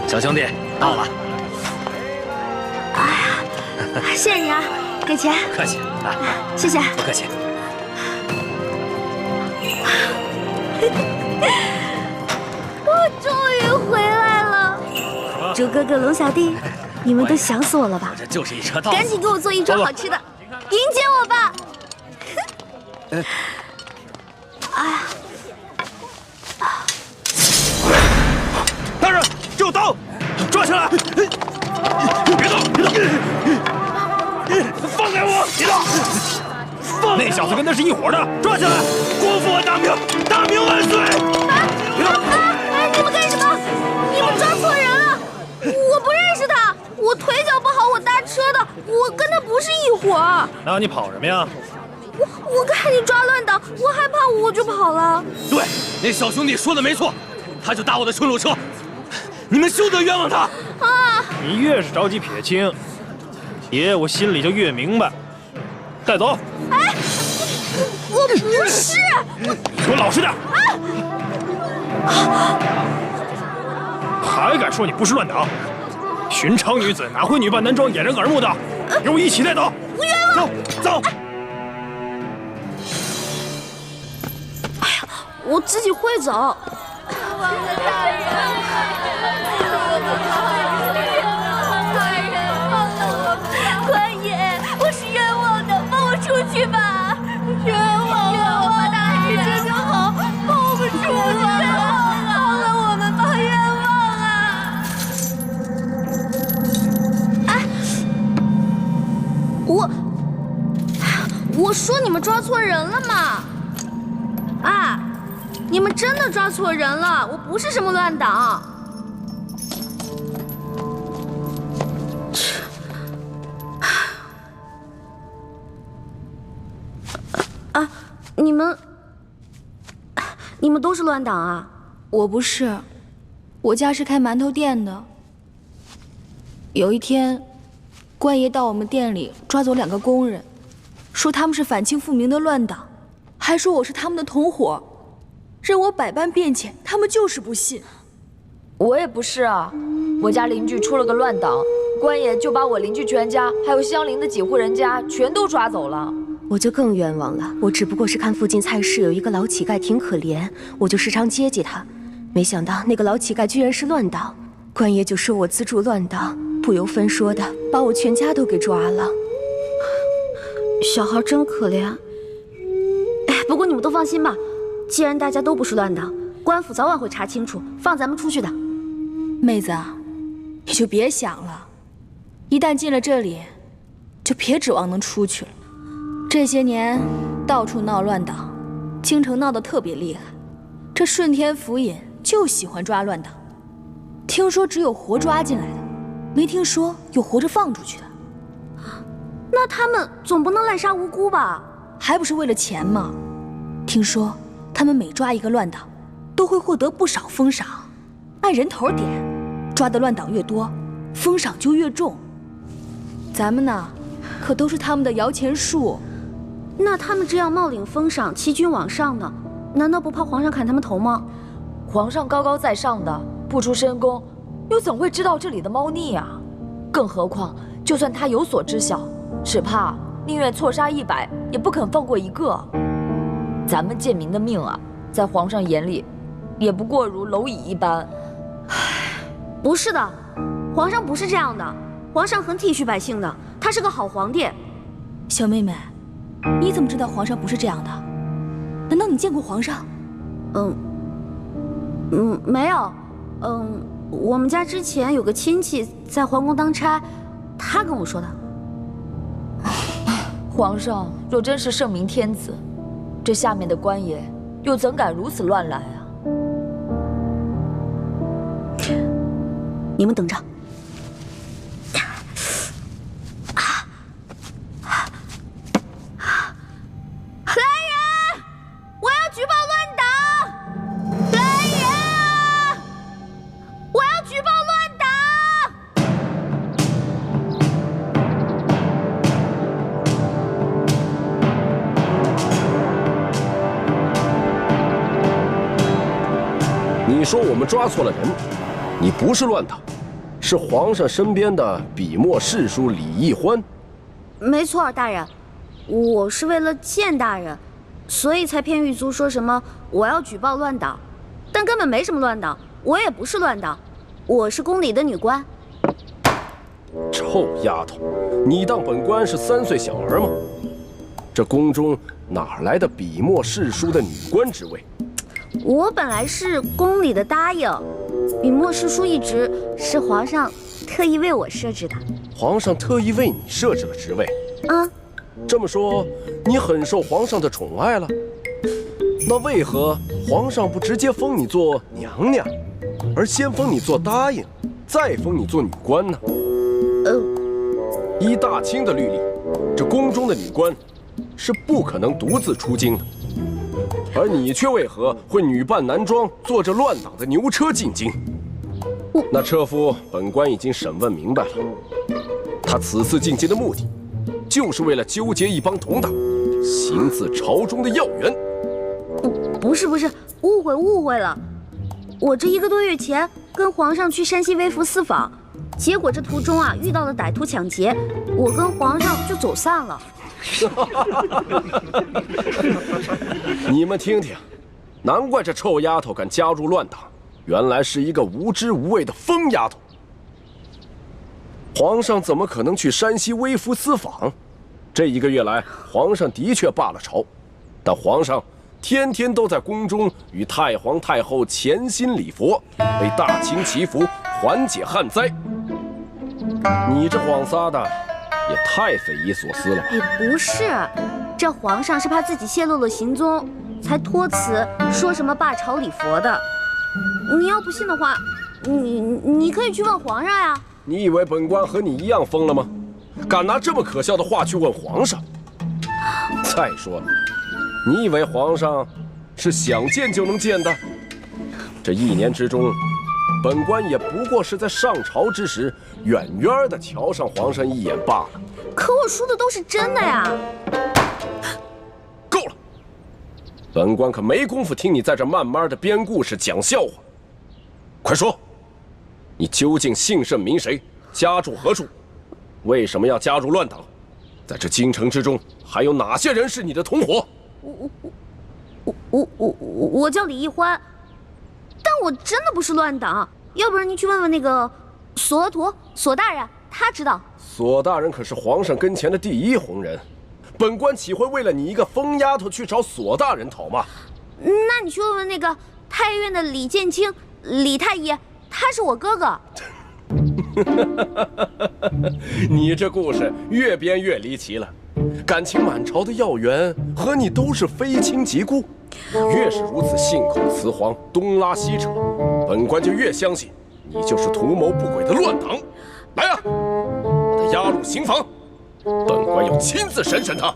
小兄弟到了。哎呀，谢谢你啊，给钱。客气啊，谢谢。不客气。我终于回来了，猪哥哥、龙小弟，你们都想死我了吧？这就是一车稻子，赶紧给我做一桌好吃的，迎接我吧！哎呀！大人，这有刀，抓起来！别动，别动！放开我！别动！那小子跟他是一伙的，抓起来！国父万大明，大明万岁！别动！哎，你们干什么？你们抓错人了！我不认识他，我腿脚不好，我搭车的，我跟他不是一伙儿。那你跑什么呀？我看你抓乱党，我害怕，我就跑了。对，那小兄弟说的没错，他就搭我的顺路车，你们休得冤枉他！啊！你越是着急撇清，爷我心里就越明白。带走！哎，我不是，你给我老实点！还敢说你不是乱党？寻常女子哪会女扮男装、掩人耳目的？给我一起带走！不冤枉！走！哎呀，我自己会走。官爷，我是冤枉的，放我出去吧！冤枉啊！大人，这就好，放我们出去吧！放了我们吧，冤枉啊！哎，我说你们抓错人了嘛！啊，你们真的抓错人了，我不是什么乱党。啊，你们都是乱党啊？我不是，我家是开馒头店的。有一天，官爷到我们店里抓走2个工人，说他们是反清复明的乱党，还说我是他们的同伙，任我百般辩解，他们就是不信。我也不是啊，我家邻居出了个乱党，官爷就把我邻居全家还有相邻的几户人家全都抓走了。我就更冤枉了，我只不过是看附近菜市有一个老乞丐挺可怜，我就时常接济他，没想到那个老乞丐居然是乱党，官爷就说我资助乱党，不由分说的把我全家都给抓了。小孩真可怜，你们都放心吧，既然大家都不是乱党，官府早晚会查清楚，放咱们出去的。妹子，你就别想了，一旦进了这里，就别指望能出去了。这些年到处闹乱党，京城闹得特别厉害，这顺天府尹就喜欢抓乱党。听说只有活抓进来的，没听说有活着放出去的。那他们总不能滥杀无辜吧？还不是为了钱吗？听说他们每抓一个乱党，都会获得不少封赏，按人头点，抓的乱党越多，封赏就越重。咱们呢，可都是他们的摇钱树。那他们这样冒领封赏、欺君罔上的，难道不怕皇上砍他们头吗？皇上高高在上的，不出深宫，又怎会知道这里的猫腻啊？更何况，就算他有所知晓，只怕宁愿错杀100，也不肯放过一个。咱们贱民的命啊，在皇上眼里，也不过如蝼蚁一般。不是的，皇上不是这样的，皇上很体恤百姓的，他是个好皇帝。小妹妹，你怎么知道皇上不是这样的？难道你见过皇上？没有。我们家之前有个亲戚在皇宫当差，他跟我说的。皇上若真是圣明天子，这下面的官爷又怎敢如此乱来啊？你们等着。来人！我要举报乱党！来人啊！我要举报乱党！你说我们抓错了人，你不是乱党，是皇上身边的笔墨侍书李义欢。没错，大人，我是为了见大人，所以才骗狱卒说什么我要举报乱党，但根本没什么乱党，我也不是乱党，我是宫里的女官。臭丫头，你当本官是3岁小儿吗？这宫中哪来的笔墨侍书的女官职位？我本来是宫里的答应，笔墨侍书一职是皇上特意为我设置的。皇上特意为你设置了职位？这么说，你很受皇上的宠爱了？那为何皇上不直接封你做娘娘，而先封你做答应，再封你做女官呢？依大清的律例，这宫中的女官是不可能独自出京的。而你却为何会女扮男装，坐着乱党的牛车进京？那车夫本官已经审问明白了，他此次进京的目的，就是为了纠结一帮同党，行刺朝中的要员。不是，误会了。我这1个多月前跟皇上去山西微服私访，结果这途中啊遇到了歹徒抢劫，我跟皇上就走散了。你们听听，难怪这臭丫头敢加入乱党，原来是一个无知无畏的疯丫头。皇上怎么可能去山西微服私访？这1个月来，皇上的确罢了朝，但皇上天天都在宫中与太皇太后潜心礼佛，为大清祈福，缓解旱灾。你这谎撒的也太匪夷所思了吧？不是，这皇上是怕自己泄露了行踪，才托辞说什么罢朝礼佛的。你要不信的话，你可以去问皇上呀。你以为本官和你一样疯了吗？敢拿这么可笑的话去问皇上？再说了，你以为皇上是想见就能见的？这1年之中，本官也不过是在上朝之时，远远的瞧上皇上一眼罢了。可我说的都是真的呀！够了，本官可没工夫听你在这慢慢的编故事讲笑话。快说，你究竟姓甚名谁，家住何处？为什么要加入乱党？在这京城之中，还有哪些人是你的同伙？我叫李义欢，但我真的不是乱党。要不然你去问问那个索额图索大人，他知道。索大人可是皇上跟前的第1红人，本官岂会为了你一个疯丫头去找索大人讨骂？那你去问问那个太院的李建清，李太医，他是我哥哥。你这故事越编越离奇了，感情满朝的要员和你都是非亲即故，越是如此信口雌黄、东拉西扯，本官就越相信你就是图谋不轨的乱党。来啊，把他押入刑房，本官要亲自审审他。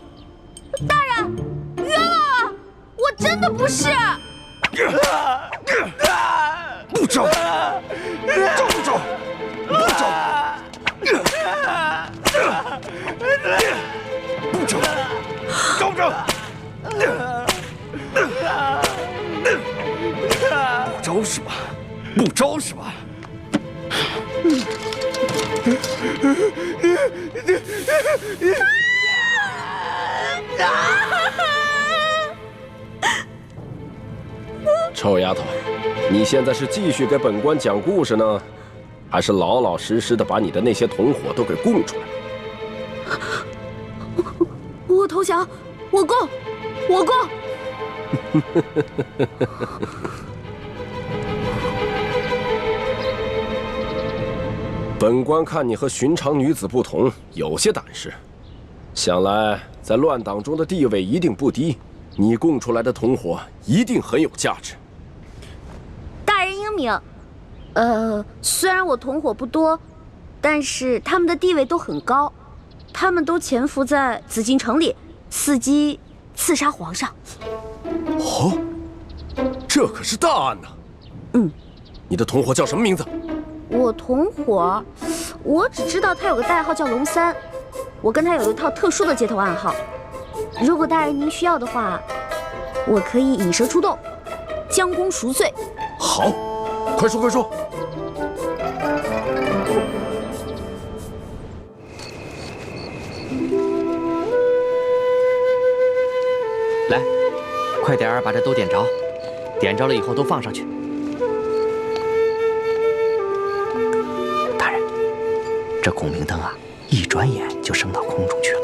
大人，冤枉啊！我真的不是。不招，招不招？不招，不招，招不招？不招是吧？不招是吧？臭丫头，你现在是继续给本官讲故事呢，还是老老实实的把你的那些同伙都给供出来？我投降，我供，我供。本官看你和寻常女子不同，有些胆识，想来在乱党中的地位一定不低，你供出来的同伙一定很有价值。大人英明，虽然我同伙不多，但是他们的地位都很高，他们都潜伏在紫禁城里，伺机刺杀皇上。哦，这可是大案呐！你的同伙叫什么名字？我同伙，我只知道他有个代号叫龙三，我跟他有一套特殊的接头暗号。如果大人您需要的话，我可以引蛇出洞，将功赎罪。好，快说快说。来，快点儿把这都点着，点着了以后都放上去。大人，这孔明灯啊，一转眼就升到空中去了，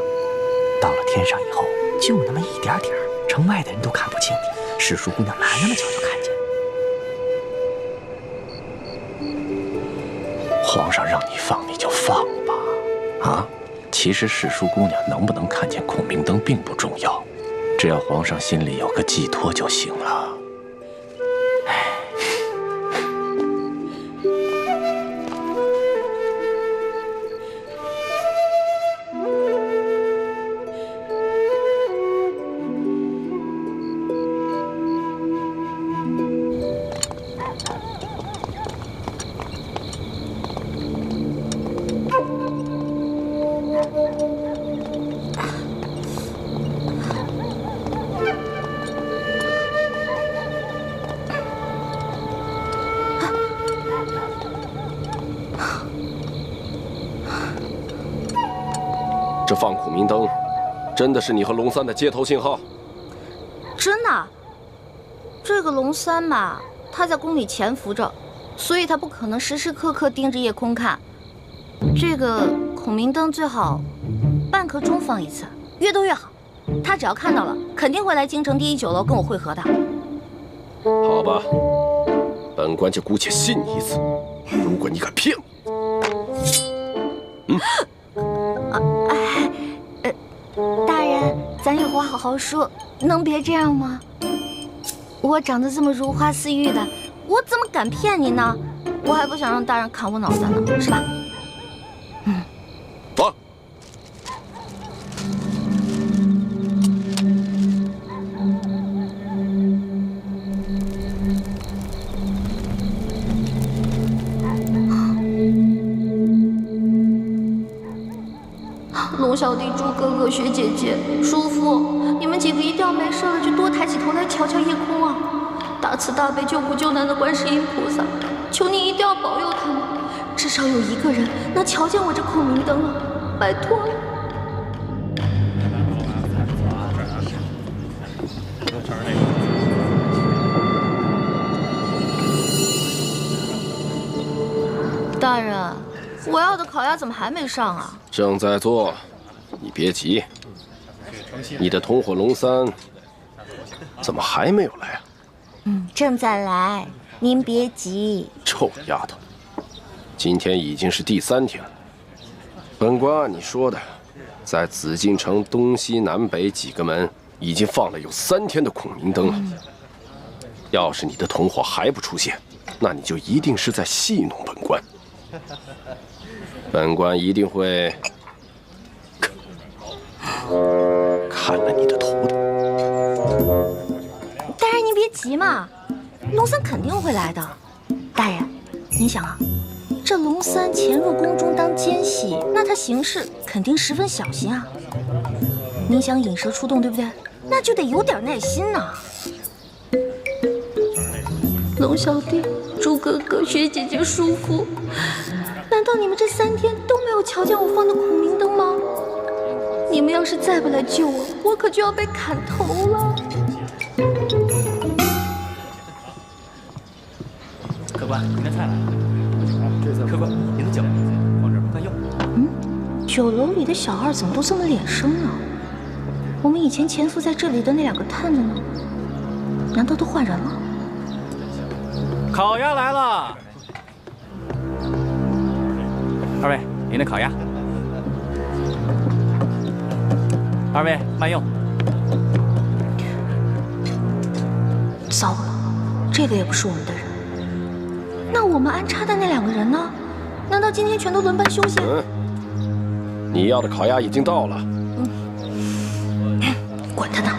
到了天上以后，就那么一点点，城外的人都看不清，史淑姑娘来那么巧就看见。皇上让你放你就放吧，啊！其实史淑姑娘能不能看见孔明灯并不重要，只要皇上心里有个寄托就行了。这放孔明灯，真的是你和龙三的接头信号？真的，这个龙三嘛，他在宫里潜伏着，所以他不可能时时刻刻盯着夜空看。这个孔明灯最好半刻钟放一次，越多越好。他只要看到了，肯定会来京城第1酒楼跟我会合的。好吧，本官就姑且信你一次。如果你敢骗我，大人，咱有话好好说，能别这样吗？我长得这么如花似玉的，我怎么敢骗你呢？我还不想让大人砍我脑袋呢，是吧？放。龙小弟、朱哥哥、薛姐姐、叔父，你们几个一定要没事了就多抬起头来瞧瞧夜空啊！大慈大悲救苦救难的观世音菩萨，求你一定要保佑他们，至少有一个人能瞧见我这孔明灯了，拜托了。大人，我要的烤鸭怎么还没上啊？正在做，你别急。你的同伙龙三怎么还没有来啊？正在来，您别急。臭丫头，今天已经是第3天了。本官按你说的，在紫禁城东西南北几个门已经放了有3天的孔明灯了。要是你的同伙还不出现，那你就一定是在戏弄本官。本官一定会砍了你的头的。大人您别急嘛，龙三肯定会来的。大人，您想啊，这龙三潜入宫中当奸细，那他行事肯定十分小心啊。您想引蛇出洞，对不对？那就得有点耐心呐。龙小弟、朱哥哥、薛姐姐、叔父，难道你们这3天都没有瞧见我放的孔明灯吗？你们要是再不来救我，我可就要被砍头了。客官，您的菜来了。客官，您的酒放这儿慢用。酒楼里的小二怎么都这么脸生呢？我们以前潜伏在这里的那2个探子呢？难道都换人了？烤鸭来了。2位，您的烤鸭。2位慢用。糟了，这个也不是我们的人。那我们安插的那2个人呢？难道今天全都轮班休息？你要的烤鸭已经到了。管他呢，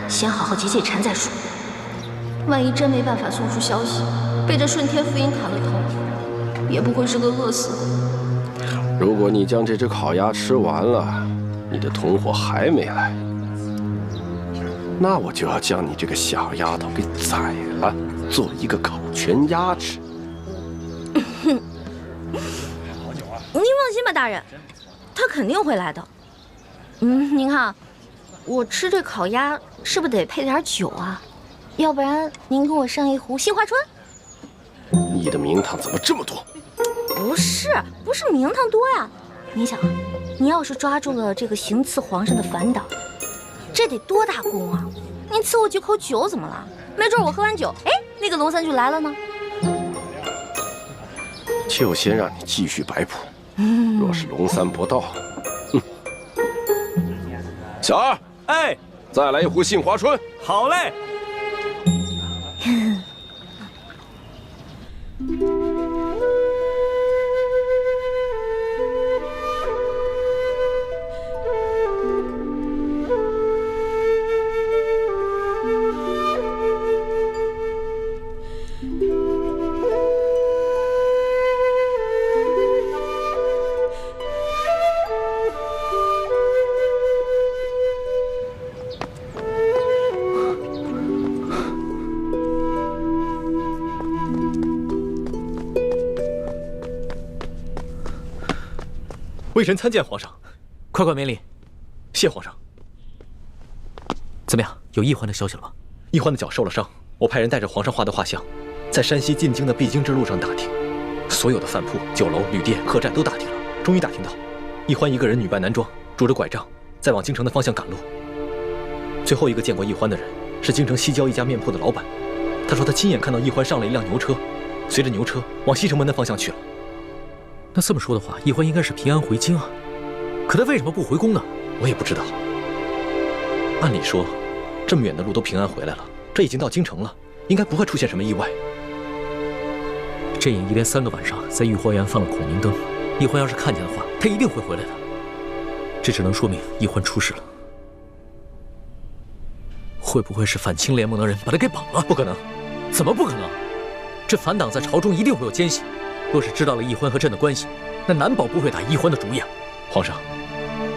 先好好解解馋再说。万一真没办法送出消息，被这顺天福音砍了头，也不会是个饿死的。如果你将这只烤鸭吃完了，你的同伙还没来，那我就要将你这个小丫头给宰了，做一个烤全鸭吃。您放心吧，大人，他肯定会来的。您看，我吃这烤鸭是不是得配点酒啊？要不然您给我上一壶杏花春。你的名堂怎么这么多？不是名堂多呀。你想啊，你要是抓住了这个行刺皇上的反党，这得多大功啊！您赐我几口酒怎么了？没准我喝完酒，哎，那个龙三就来了呢。就先让你继续摆谱。若是龙三不到，小二，哎，再来一壶杏花春。好嘞。微臣参见皇上，快免礼。谢皇上。怎么样，有奕欢的消息了吗？奕欢的脚受了伤，我派人带着皇上画的画像，在山西进京的必经之路上打听，所有的饭铺、酒楼、旅店、客栈都打听了，终于打听到，奕欢一个人女扮男装，拄着拐杖，在往京城的方向赶路。最后一个见过奕欢的人是京城西郊一家面铺的老板，他说他亲眼看到奕欢上了一辆牛车，随着牛车往西城门的方向去了。那这么说的话，奕欢应该是平安回京啊，可他为什么不回宫呢？我也不知道。按理说，这么远的路都平安回来了，这已经到京城了，应该不会出现什么意外。这尹一连3个晚上在御花园放了孔明灯，奕欢要是看见的话，他一定会回来的。这只能说明奕欢出事了。会不会是反清联盟的人把他给绑了？不可能。怎么不可能？这反党在朝中一定会有奸细。若是知道了奕欢和朕的关系，那难保不会打奕欢的主意啊！皇上，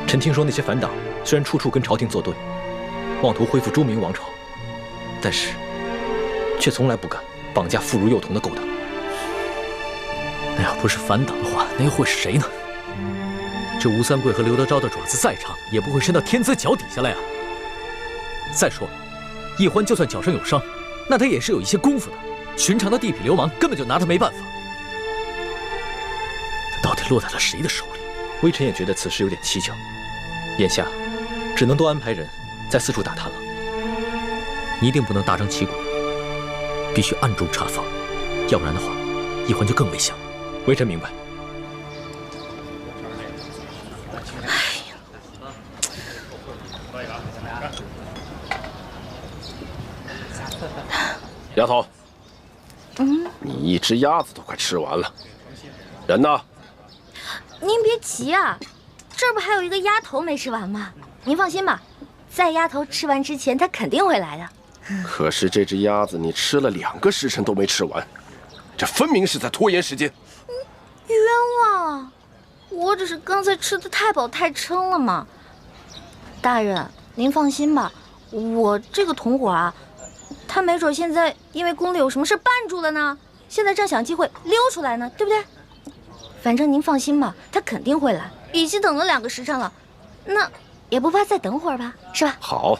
臣听说那些反党虽然处处跟朝廷作对，妄图恢复朱明王朝，但是却从来不敢绑架妇孺幼童的勾当。那要不是反党的话，那又会是谁呢？这吴三桂和刘德昭的爪子再长，也不会伸到天子脚底下来啊！再说了，奕欢就算脚上有伤，那他也是有一些功夫的，寻常的地痞流氓根本就拿他没办法。到底落在了谁的手里？微臣也觉得此事有点蹊跷。眼下，只能多安排人在四处打探了。你一定不能大张旗鼓，必须暗中查访，要不然的话，一环就更危险了。微臣明白。丫头，你一只鸭子都快吃完了，人呢？您别急啊，这不还有一个鸭头没吃完吗？您放心吧，在鸭头吃完之前，它肯定会来的。可是这只鸭子你吃了2个时辰都没吃完，这分明是在拖延时间。冤枉啊！我只是刚才吃的太饱太撑了嘛。大人，您放心吧，我这个同伙啊，他没准现在因为宫里有什么事绊住了呢，现在正想机会溜出来呢，对不对？反正您放心吧，他肯定会来，已经等了2个时辰了，那也不怕再等会儿吧，是吧？好，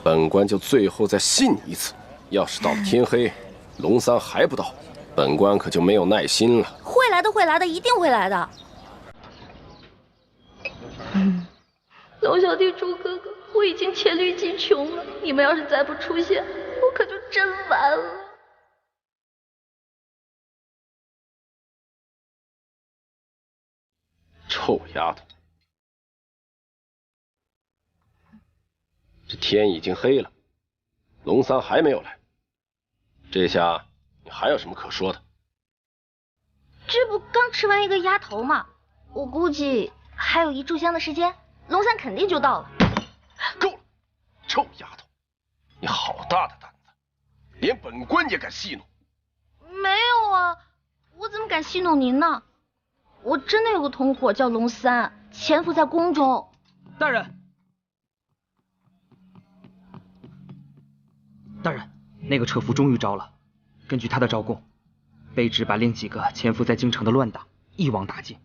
本官就最后再信你一次。要是到了天黑，龙三还不到，本官可就没有耐心了。会来的，会来的，一定会来的。龙小弟、朱哥哥，我已经黔驴技穷了，你们要是再不出现，我可就真完了。臭丫头，这天已经黑了，龙三还没有来，这下你还有什么可说的？这不刚吃完一个鸭头吗？我估计还有1炷香的时间，龙三肯定就到了。够了，臭丫头，你好大的胆子，连本官也敢戏弄！没有啊，我怎么敢戏弄您呢？我真的有个同伙叫龙三，潜伏在宫中。大人，大人，那个车夫终于招了。根据他的招供，卑职把另几个潜伏在京城的乱党一网打尽。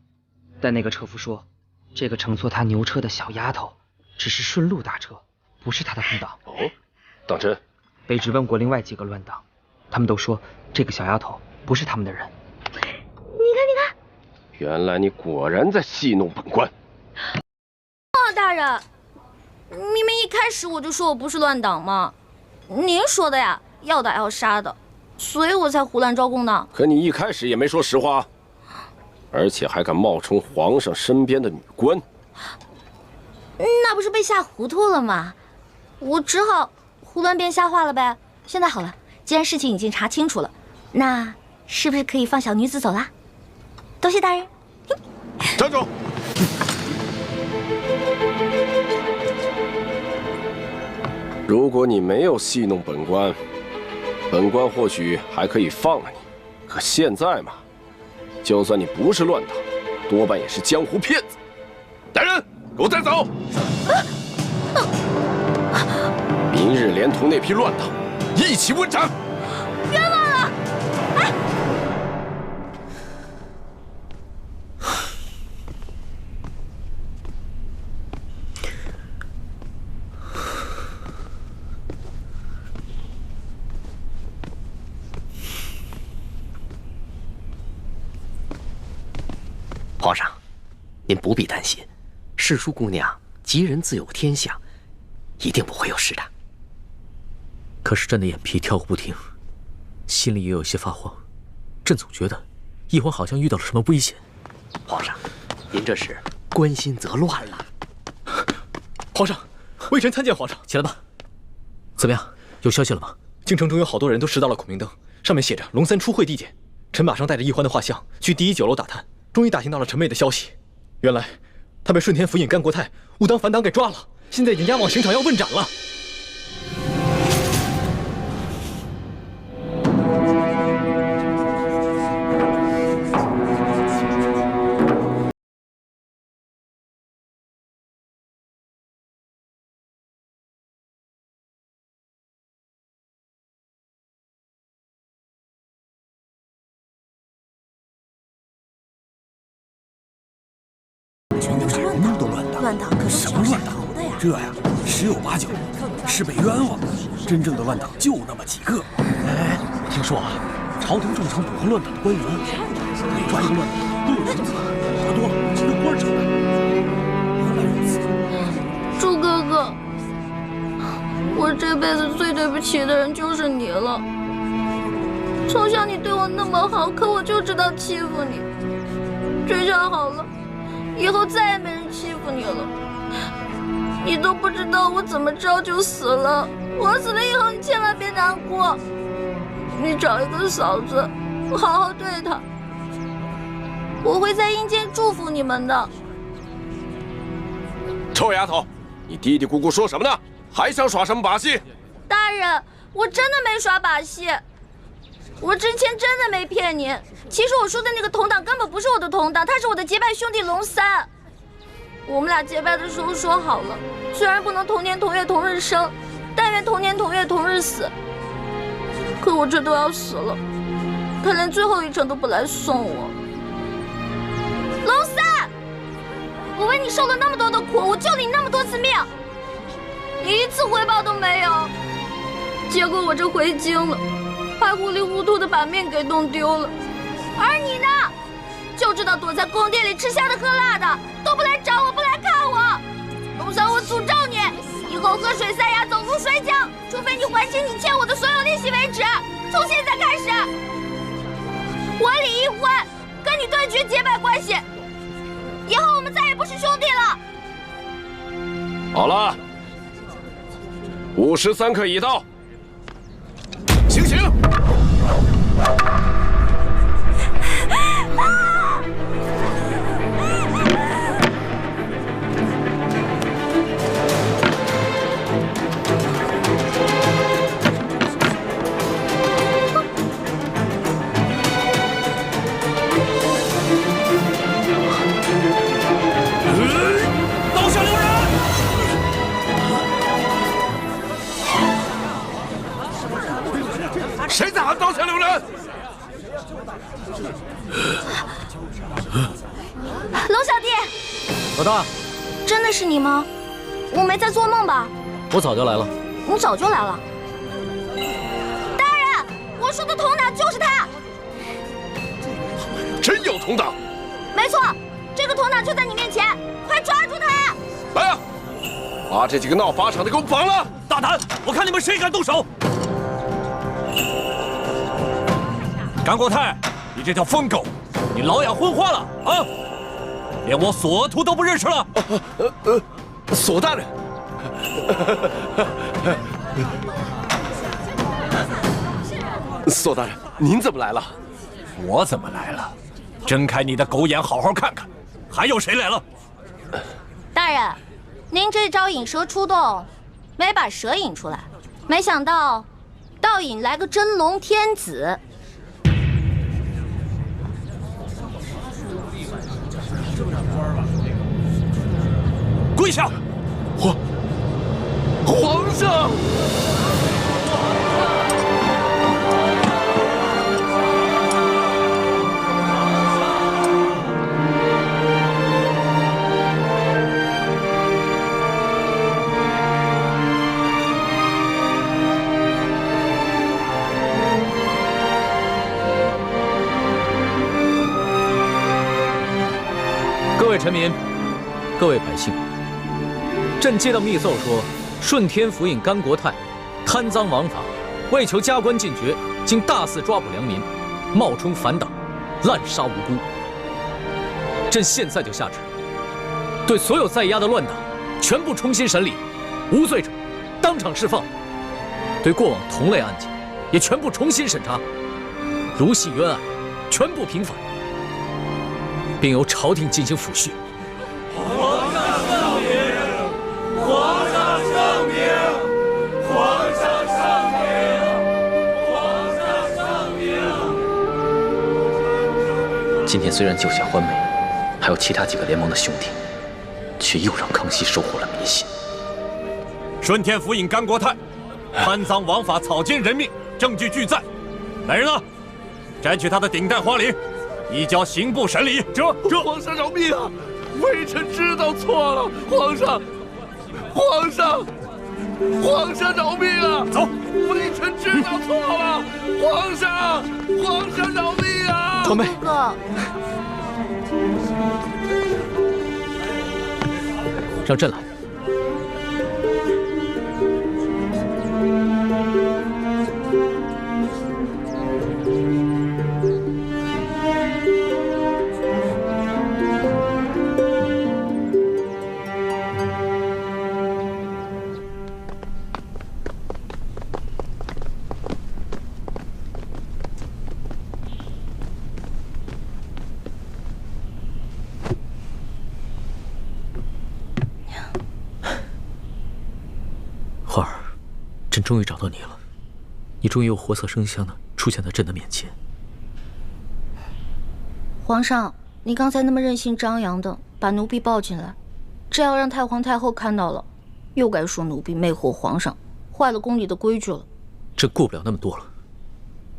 但那个车夫说，这个乘坐他牛车的小丫头只是顺路搭车，不是他的同党。哦，当真？卑职问过另外几个乱党，他们都说这个小丫头不是他们的人。你看，你看。原来你果然在戏弄本官。大人，明明一开始我就说我不是乱党嘛，您说的呀，要打要杀的，所以我才胡乱招供的。可你一开始也没说实话，而且还敢冒充皇上身边的女官，那不是被吓糊涂了吗？我只好胡乱编瞎话了呗。现在好了，既然事情已经查清楚了，那是不是可以放小女子走啦？多谢大人。站住！如果你没有戏弄本官，本官或许还可以放了你。可现在嘛，就算你不是乱党，多半也是江湖骗子。来人，给我带走！明日连同那批乱党一起问斩。冤枉了！哎。皇上，您不必担心，世淑姑娘吉人自有天相，一定不会有事的。可是朕的眼皮跳个不停，心里也有些发慌。朕总觉得一环好像遇到了什么危险。皇上，您这是关心则乱了。皇上，微臣参见皇上。起来吧。怎么样，有消息了吗？京城中有好多人都拾到了孔明灯，上面写着龙三出会地点。臣马上带着一环的画像去第1酒楼打探，终于打听到了陈妹的消息。原来他被顺天府尹甘国泰误当反党给抓了，现在已经押往刑场要问斩了。乱党可什么乱党？这呀，10有8九是被冤枉的。真正的乱党就那么几个。哎，我听说啊，朝廷重惩捕获乱党的官员，每抓一个乱党都有刑责，抓多了就官儿惩罚。原来如此，这辈子最对不起的人就是你了。从小你对我那么好，可我就知道欺负你。这下好了，以后再也没人欺负你了。你都不知道我怎么着就死了，我死了以后你千万别难过。你找一个嫂子，好好对她。我会在阴间祝福你们的。臭丫头，你嘀嘀咕咕说什么呢？还想耍什么把戏？大人，我真的没耍把戏，我之前真的没骗您。其实我说的那个同党根本不是我的同党，他是我的结拜兄弟龙三。我们俩结拜的时候说好了，虽然不能同年同月同日生，但愿同年同月同日死。可我这都要死了，他连最后一程都不来送我。龙三，我为你受了那么多的苦，我救了你那么多次命，你一次回报都没有。结果我这回京了，还糊里糊涂的把命给弄丢了。而你呢，就知道躲在宫殿里吃香的喝辣的，都不来找我，不来看我。龙三，我诅咒你，以后喝水塞牙，走路摔跤，除非你还清你欠我的所有利息为止。从现在开始，我李一欢跟你断绝结拜关系，以后我们再也不是兄弟了。好了，53刻已到，行刑！刀下留人！谁在喊刀下留人？龙小弟，老大，真的是你吗？我没在做梦吧？我早就来了。你早就来了。大人，我说的同党就是他。真有同党？没错，这个同党就在你面前，快抓住他！来啊，把这几个闹法场的给我绑了！大胆！我看你们谁敢动手！甘国泰，你这条疯狗，你老养昏花了啊！连我索额图都不认识了。索大人，索大人，您怎么来了？我怎么来了？睁开你的狗眼，好好看看，还有谁来了？大人，您这招引蛇出洞，没把蛇引出来，没想到倒引来个真龙天子。跪下！皇上！各位臣民，各位百姓，朕接到密奏说，顺天府尹甘国泰贪赃枉法，为求加官进爵，竟大肆抓捕良民，冒充反党，滥杀无辜。朕现在就下旨，对所有在押的乱党全部重新审理，无罪者当场释放，对过往同类案件也全部重新审查，如系冤案，全部平反，并由朝廷进行抚恤。皇上圣明！皇上圣明！皇上圣明！皇上圣明！今天虽然救下欢梅，还有其他几个联盟的兄弟，却又让康熙收获了民心。顺天府尹甘国泰贪赃枉法，草菅人命，证据俱在。来人啊，摘取他的顶戴花翎，移交刑部审理。这皇上饶命啊！微臣知道错了，皇上饶命啊！走，微臣知道错了，皇上饶命啊！传妹，哥，让朕来。朕终于找到你了，你终于又活色生香的出现在朕的面前。皇上，你刚才那么任性张扬的把奴婢抱进来，这要让太皇太后看到了，又该说奴婢魅惑皇上，坏了宫里的规矩了。朕顾不了那么多了，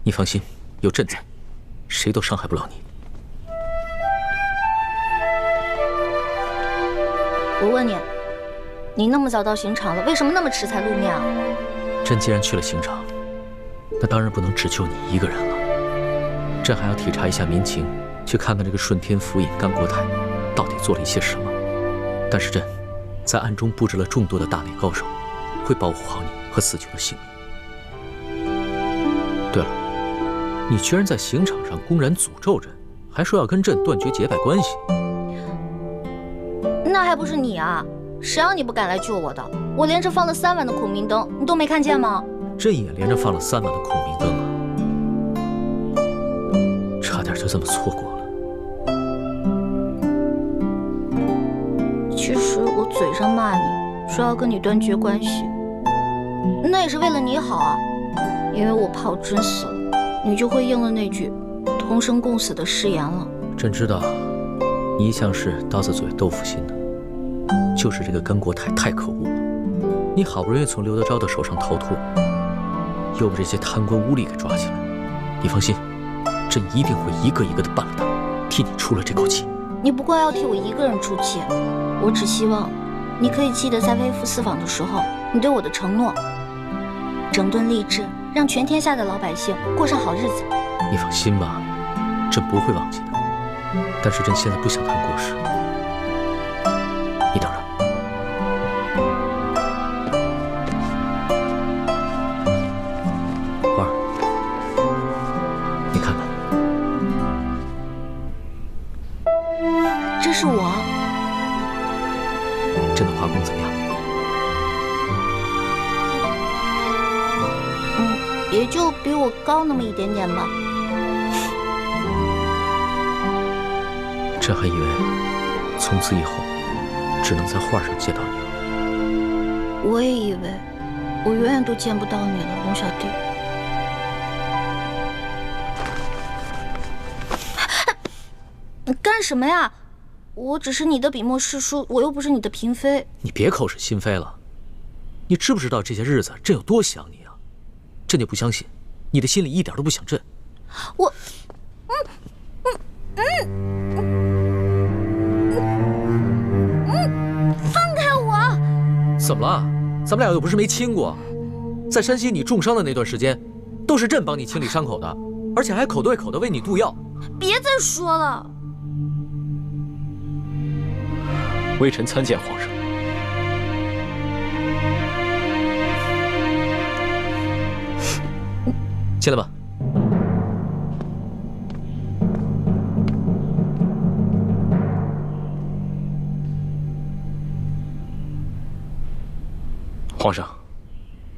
你放心，有朕在，谁都伤害不了你。我问你，你那么早到刑场了，为什么那么迟才露面啊？朕既然去了刑场，那当然不能只救你一个人了。朕还要体察一下民情，去看看这个顺天府尹甘国泰到底做了一些什么。但是朕在暗中布置了众多的大内高手，会保护好你和死囚的性命。对了，你居然在刑场上公然诅咒朕，还说要跟朕断绝结拜关系。那还不是你啊！谁让你不敢来救我的？我连着放了3晚的孔明灯，你都没看见吗？朕也连着放了3晚的孔明灯啊，差点就这么错过了。其实我嘴上骂你，说要跟你断绝关系，那也是为了你好啊。因为我怕我真死了，你就会应了那句同生共死的誓言了。朕知道，你一向是刀子嘴豆腐心的，就是这个甘国泰太可恶了。你好不容易从刘德昭的手上逃脱，又被这些贪官污吏给抓起来。你放心，朕一定会一个一个的办了他，替你出了这口气。你不光要替我一个人出气，我只希望你可以记得在微服私访的时候你对我的承诺，整顿吏治，让全天下的老百姓过上好日子。你放心吧，朕不会忘记的。但是朕现在不想谈国事，你等着。花儿，你看看，这是我。朕的画工怎么样？也就比我高那么一点点吧。朕还以为从此以后只能在画上见到你了。我也以为我永远都见不到你了，龙小弟。你干什么呀？我只是你的笔墨诗书，我又不是你的嫔妃。你别口是心非了。你知不知道这些日子朕有多想你啊？朕就不相信你的心里一点都不想朕。我，放开我！怎么了？咱们俩又不是没亲过。在山西你重伤的那段时间，都是朕帮你清理伤口的，而且还口对口的为你渡药。别再说了。微臣参见皇上。进来吧。皇上，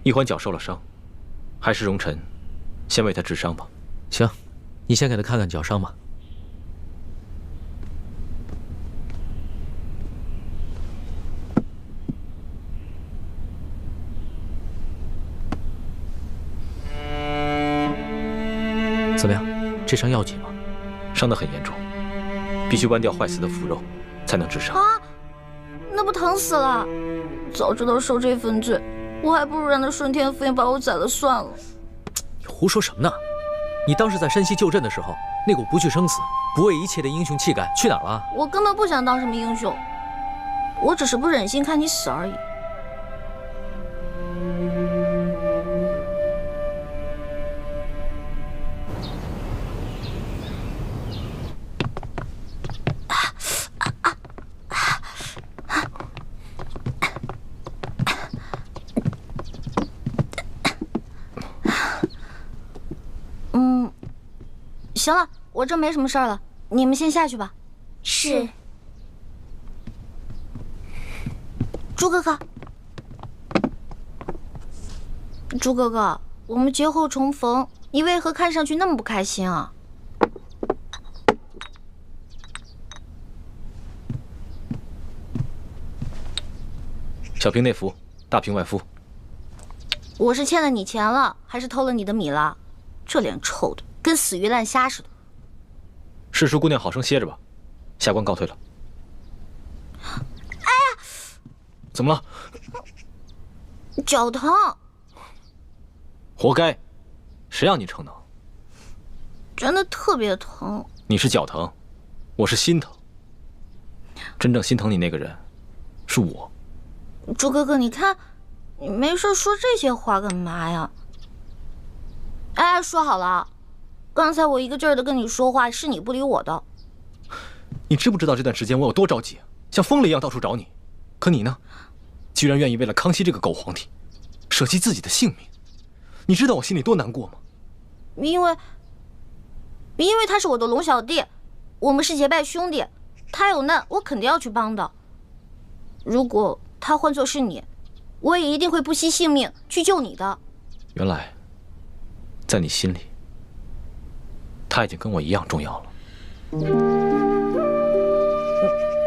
一环脚受了伤，还是容臣先为他治伤吧。行，你先给他看看脚伤吧。怎么样？这伤要紧吗？伤得很严重，必须剜掉坏死的腐肉，才能治伤。啊，那不疼死了！早知道受这份罪，我还不如让那顺天府尹把我宰了算了。你胡说什么呢？你当时在山西救朕的时候，那股不惧生死、不畏一切的英雄气概去哪儿了？我根本不想当什么英雄，我只是不忍心看你死而已。行了，我这没什么事儿了，你们先下去吧。是。朱哥哥，朱哥哥，我们节后重逢，你为何看上去那么不开心啊？小平内服，大平外敷。我是欠了你钱了，还是偷了你的米了？这脸臭的跟死鱼烂虾似的。世叔姑娘好生歇着吧，下官告退了。哎呀，怎么了？脚疼。活该，谁让你逞能？真的特别疼。你是脚疼，我是心疼。真正心疼你那个人，是我。朱哥哥，你看，你没事说这些话干嘛呀？哎，说好了，刚才我一个劲儿的跟你说话，是你不理我的。你知不知道这段时间我有多着急，像疯了一样到处找你？可你呢，居然愿意为了康熙这个狗皇帝，舍弃自己的性命。你知道我心里多难过吗？因为他是我的龙小弟，我们是结拜兄弟，他有难我肯定要去帮的。如果他换作是你，我也一定会不惜性命去救你的。原来，在你心里，他已经跟我一样重要了。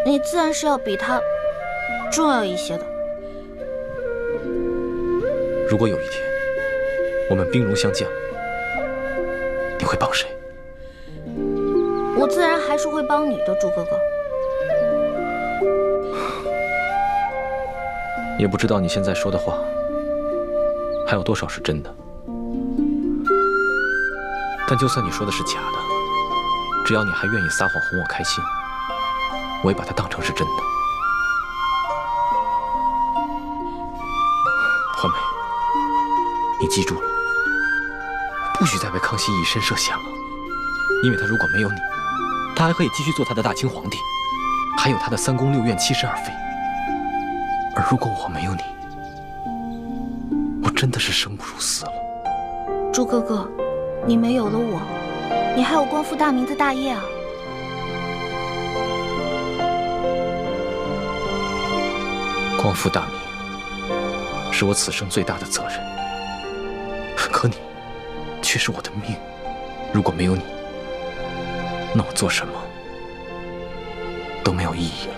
你自然是要比他重要一些的。如果有一天我们兵戎相见，你会帮谁？我自然还是会帮你的，朱哥哥。也不知道你现在说的话还有多少是真的。但就算你说的是假的，只要你还愿意撒谎哄我开心，我也把它当成是真的。欢美，你记住了，不许再为康熙以身涉险了。因为他如果没有你，他还可以继续做他的大清皇帝，还有他的3宫6院72妃。而如果我没有你，我真的是生不如死了。朱哥哥，你没有了我，你还有光复大明的大业啊！光复大明是我此生最大的责任，可你却是我的命。如果没有你，那我做什么都没有意义了。